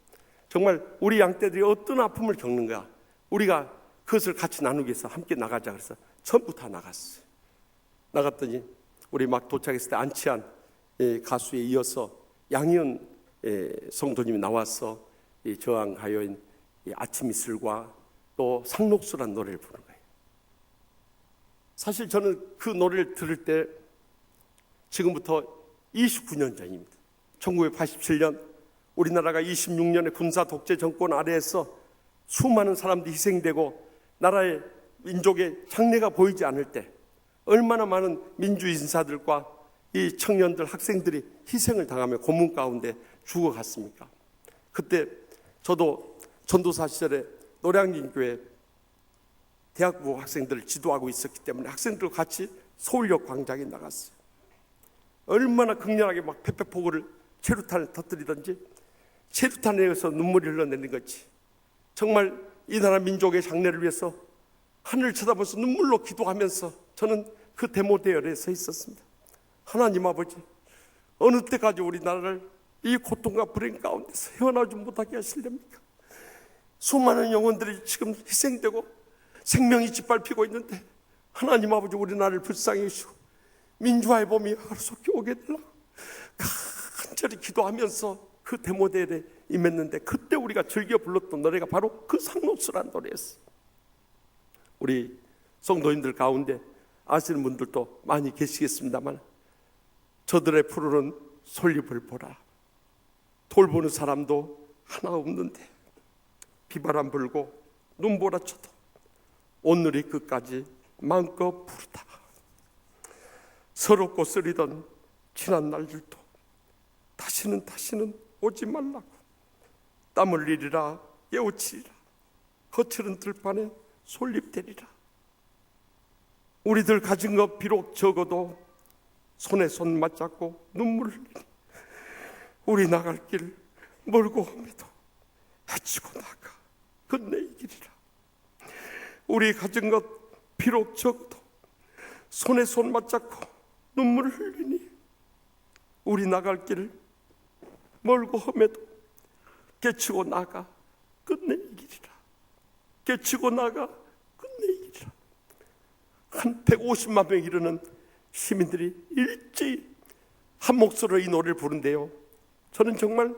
정말 우리 양떼들이 어떤 아픔을 겪는가, 우리가 그것을 같이 나누기 위해서 함께 나가자 그래서 전부 다 나갔어요. 나갔더니 우리 막 도착했을 때 안치한 가수에 이어서 양희은 성도님이 나와서 저항가요인 아침 이슬과 또 상록수란 노래를 부르는 거예요. 사실 저는 그 노래를 들을 때 지금부터 29년 전입니다. 1987년 우리나라가 26년의 군사 독재 정권 아래에서 수많은 사람들이 희생되고 나라의 민족의 장래가 보이지 않을 때 얼마나 많은 민주주의 인사들과 이 청년들, 학생들이 희생을 당하며 고문 가운데 죽어갔습니까? 그때 저도 전도사 시절에 노량진교회 대학부 학생들을 지도하고 있었기 때문에 학생들과 같이 서울역 광장에 나갔어요. 얼마나 극렬하게 막 페페포구를 체류탄을 터뜨리든지 체류탄에 의해서 눈물이 흘러내리는 거지. 정말 이 나라 민족의 장래를 위해서 하늘을 쳐다보면서 눈물로 기도하면서 저는 그 데모 대열에 서 있었습니다. 하나님 아버지, 어느 때까지 우리나라를 이 고통과 불행 가운데서 헤어나오지 못하게 하시렵니까? 수많은 영혼들이 지금 희생되고 생명이 짓밟히고 있는데 하나님 아버지, 우리나라를 불쌍히 여기시고 민주화의 봄이 하루속히 오게 되려고 간절히 기도하면서 그 데모대회에 임했는데 그때 우리가 즐겨 불렀던 노래가 바로 그 상록수란 노래였어요. 우리 성도님들 가운데 아시는 분들도 많이 계시겠습니다만 저들의 푸르른 솔잎을 보라. 돌보는 사람도 하나 없는데 비바람 불고 눈보라쳐도 오늘이 끝까지 마음껏 부르다. 서럽고 쓰리던 지난 날들도 다시는 오지 말라고 땀 흘리리라 깨우치리라 거칠은 들판에 솔잎되리라. 우리들 가진 것 비록 적어도 손에 손 맞잡고 눈물 흘리니 우리 나갈 길 멀고 험해도 헤치고 나가 끝내 이 길이라. 우리 가진 것 비록 적어도 손에 손 맞잡고 눈물을 흘리니 우리 나갈 길 멀고 험해도 깨치고 나가 끝내 이 길이라. 깨치고 나가 끝내 이 길이라. 한 150만 명 이르는 시민들이 일제히 한 목소리로 이 노래를 부른대요. 저는 정말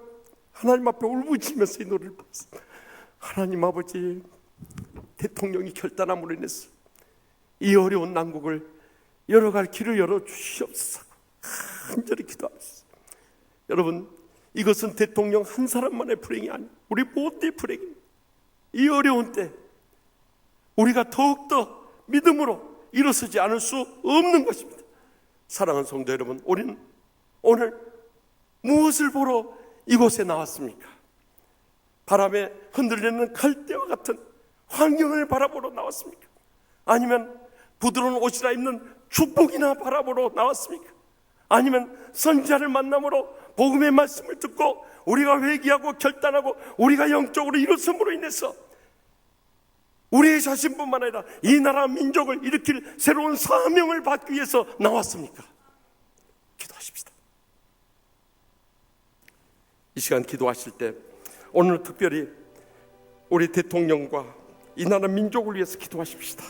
하나님 앞에 울부짖으면서 이 노래를 불렀습니다. 하나님 아버지, 대통령이 결단함으로 인해서 이 어려운 난국을 열어갈 길을 열어주시옵소서 간절히 기도하셨어요. 여러분, 이것은 대통령 한 사람만의 불행이 아니에요. 우리 모두의 불행입니다. 이 어려운 때 우리가 더욱더 믿음으로 일어서지 않을 수 없는 것입니다. 사랑하는 성도 여러분, 우리는 오늘 무엇을 보러 이곳에 나왔습니까? 바람에 흔들리는 갈대와 같은 환경을 바라보러 나왔습니까? 아니면 부드러운 옷이나 입는 축복이나 바라보러 나왔습니까? 아니면 선지자를 만남으로 복음의 말씀을 듣고 우리가 회개하고 결단하고 우리가 영적으로 일어섬으로 인해서 우리의 자신뿐만 아니라 이 나라 민족을 일으킬 새로운 사명을 받기 위해서 나왔습니까? 기도하십시다. 이 시간 기도하실 때 오늘 특별히 우리 대통령과 이 나라 민족을 위해서 기도하십시다.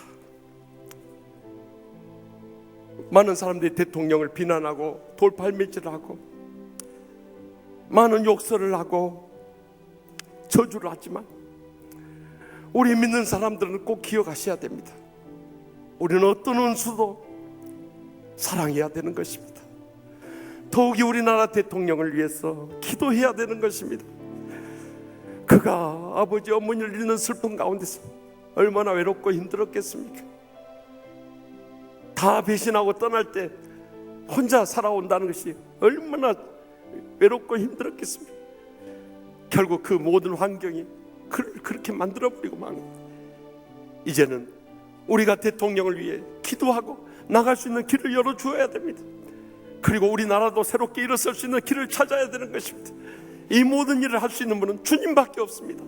많은 사람들이 대통령을 비난하고 돌팔매질하고 많은 욕설을 하고 저주를 하지만 우리 믿는 사람들은 꼭 기억하셔야 됩니다. 우리는 어떤 원수도 사랑해야 되는 것입니다. 더욱이 우리나라 대통령을 위해서 기도해야 되는 것입니다. 그가 아버지 어머니를 잃는 슬픔 가운데서 얼마나 외롭고 힘들었겠습니까? 다 배신하고 떠날 때 혼자 살아온다는 것이 얼마나 외롭고 힘들었겠습니까? 결국 그 모든 환경이 그를 그렇게 만들어버리고 만 겁니다. 이제는 우리가 대통령을 위해 기도하고 나갈 수 있는 길을 열어주어야 됩니다. 그리고 우리나라도 새롭게 일어설 수 있는 길을 찾아야 되는 것입니다. 이 모든 일을 할 수 있는 분은 주님밖에 없습니다.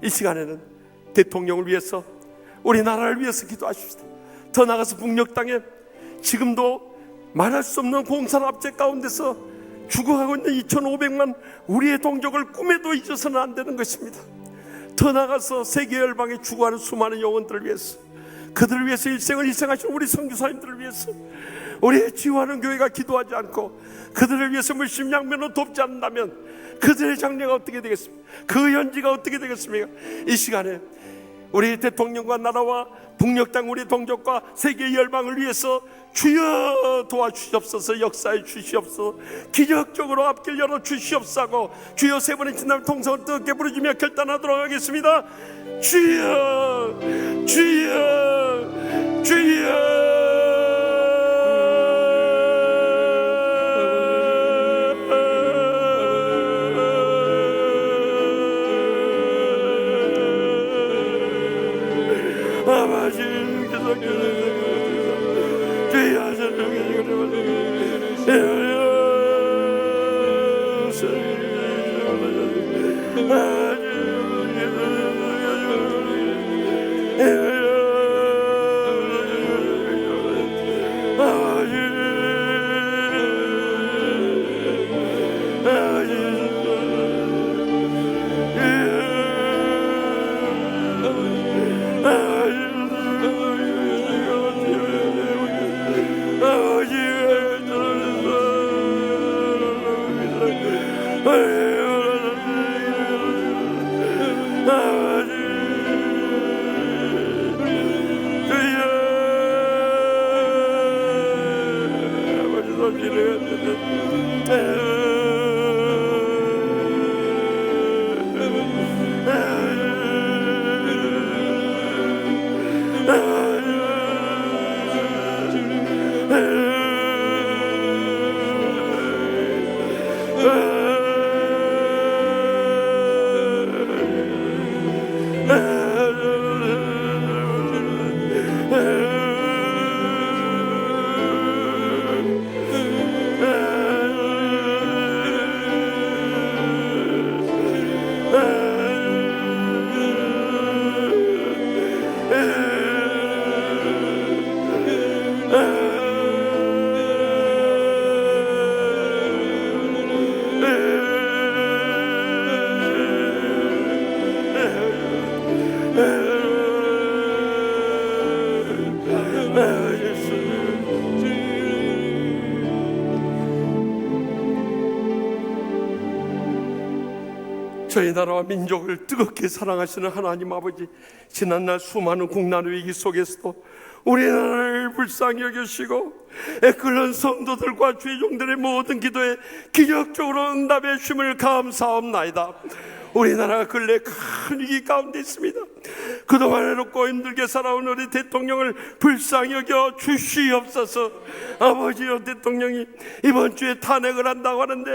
이 시간에는 대통령을 위해서 우리 나라를 위해서 기도하십시다. 더 나아가서 북녘 땅에 지금도 말할 수 없는 공산압제 가운데서 죽어가고 있는 2,500만 우리의 동족을 꿈에도 잊어서는 안 되는 것입니다. 더 나아가서 세계 열방에 죽어가는 수많은 영혼들을 위해서, 그들을 위해서 일생을 희생하신 우리 선교사님들을 위해서 우리의 지휘하는 교회가 기도하지 않고 그들을 위해서 물심양면으로 돕지 않는다면 그들의 장래가 어떻게 되겠습니까? 그 현지가 어떻게 되겠습니까? 이 시간에 우리 대통령과 나라와 북녘 땅 우리 동족과 세계 열방을 위해서 주여 도와주시옵소서, 역사해 주시옵소서, 기적적으로 앞길 열어 주시옵소서. 주여 세 번의 진남 통성을 뜨겁게 부르짖으며 결단하도록 하겠습니다. 주여, 주여, 주여. 저희 나라와 민족을 뜨겁게 사랑하시는 하나님 아버지, 지난날 수많은 국난 위기 속에서도 우리나라를 불쌍히 여기시고 애끓는 성도들과 주의 종들의 모든 기도에 기적적으로 응답해 주심을 감사합나이다. 우리나라가 근래 큰 위기 가운데 있습니다. 그동안 해롭고 힘들게 살아온 우리 대통령을 불쌍히 여겨 주시옵소서. 아버지여, 대통령이 이번 주에 탄핵을 한다고 하는데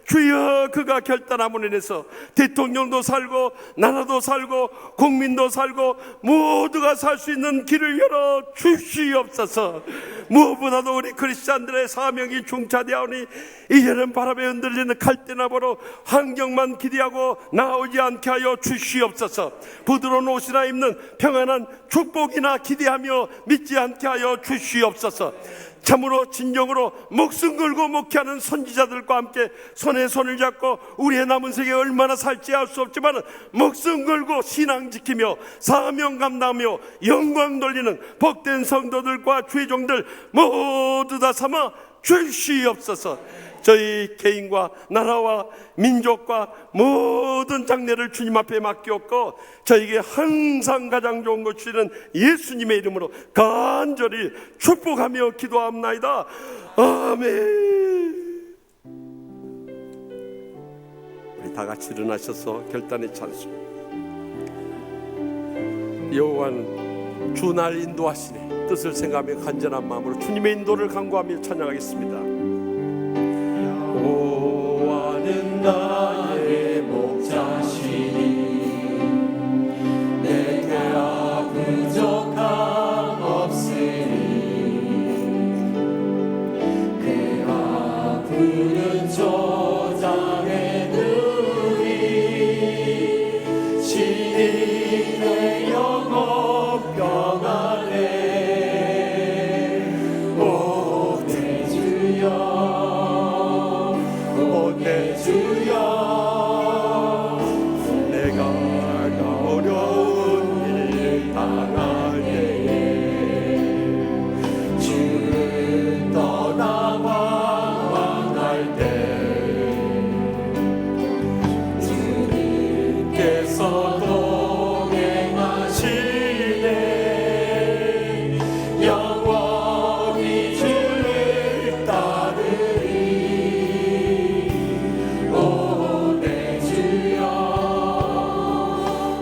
주여, 그가 결단함으로 인해서 대통령도 살고 나라도 살고 국민도 살고 모두가 살 수 있는 길을 열어 주시옵소서. 무엇보다도 우리 크리스찬들의 사명이 중차되하오니 이제는 바람에 흔들리는 갈대나무로 환경만 기대하고 나오지 않게 하여 주시옵소서. 부드러운 옷이나 입는 평안한 축복이나 기대하며 믿지 않게 하여 주시옵소서. 참으로 진정으로 목숨 걸고 목회하는 선지자들과 함께 손에 손을 잡고 우리의 남은 세계 얼마나 살지 알 수 없지만 목숨 걸고 신앙 지키며 사명 감당하며 영광 돌리는 복된 성도들과 주의 종들 모두 다 삼아 주시옵소서. 저희 개인과 나라와 민족과 모든 장래를 주님 앞에 맡겼고 저에게 항상 가장 좋은 것 주시는 예수님의 이름으로 간절히 축복하며 기도합나이다. 아멘. 우리 다 같이 일어나셔서 결단의 찬송. 여호와는 주날 인도하시네 뜻을 생각하며 간절한 마음으로 주님의 인도를 간구하며 찬양하겠습니다. 여호와는 나의 목자시니 내가 부족함 없으니 그가 푸른 초장에 누이 신이 내 영혼 주여 내가 어려운 일 당할 때에 주를 떠나 방황할 때 주님께서 동행하시네 영원히 주를 따르리 오 내 주여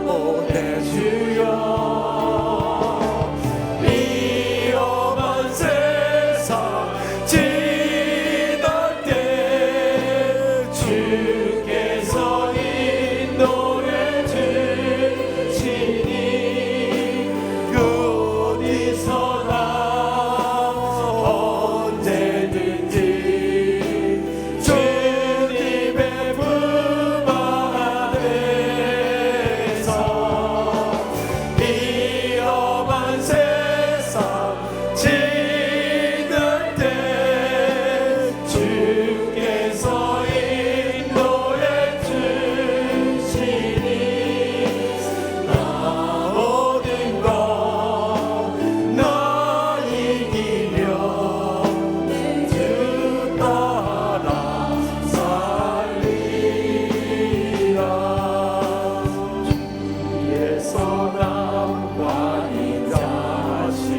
오 내 주여 위험한 세상 지날 때 주께서 인도해 주시니 그 어디서나 언제든지 주님의 품 안에서 위험한 세상 지날 때 주께서 인도해 주시니 나 모든 것나 이기며 주 따라 살리라 주께서 남과 이 자식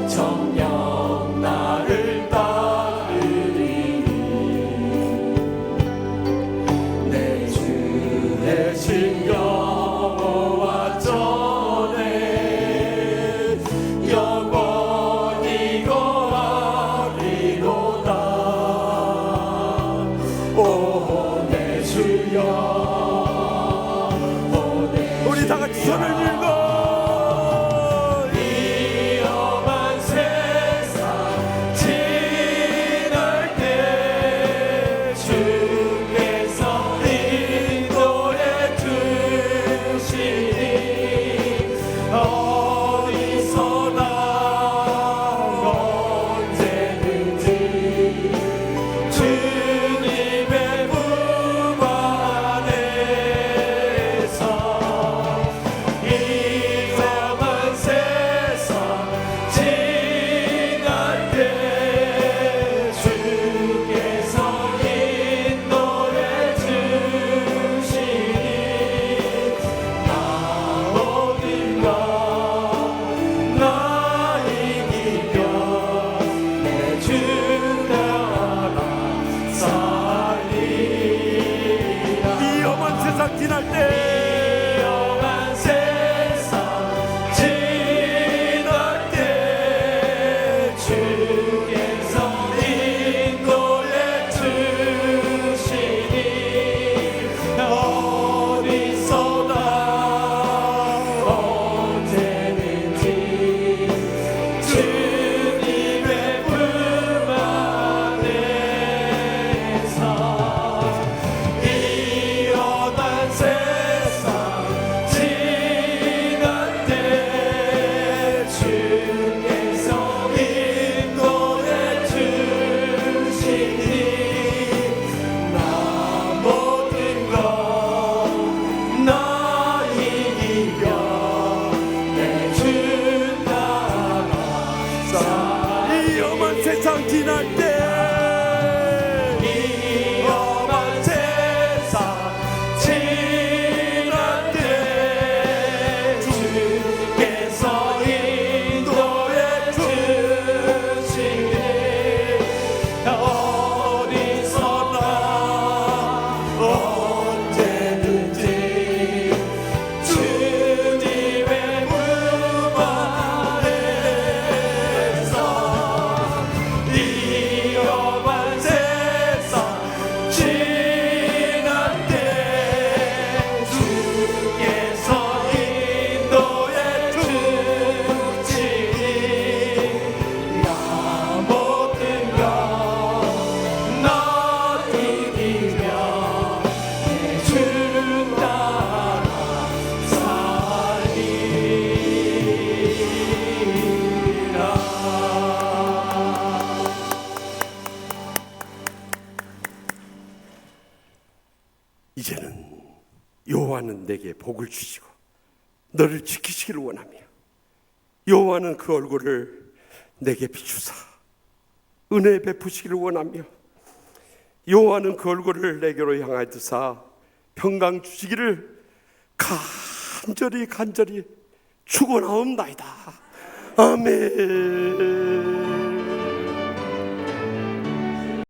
정녕 나를 따르리 내 주 대신 여호와 전에 영원히 거하리로다 오 내 주여 오 내 우리 다 같이 손을 들고 위험한 세상 지날 때 주께서 인도해 주시니 어디서나 언제든지 주님의 품 안에서 위험한 세상 지날 때 주께서 인도해 주시니 나 모든 것나 이기며 내 주 따라 살리라 위험한 세상 지날 때 위험한 세상 지날 때 주께서 인도해 주시니 어디서나 언제든지 주님의 품 안에서 위험한 세상 이제는 여호와는 내게 복을 주시고 너를 지키시기를 원하며 여호와는 그 얼굴을 내게 비추사 은혜 베푸시기를 원하며 여호와는 그 얼굴을 내게로 향하여 드사 평강 주시기를 간절히 축원하옵나이다. 아멘.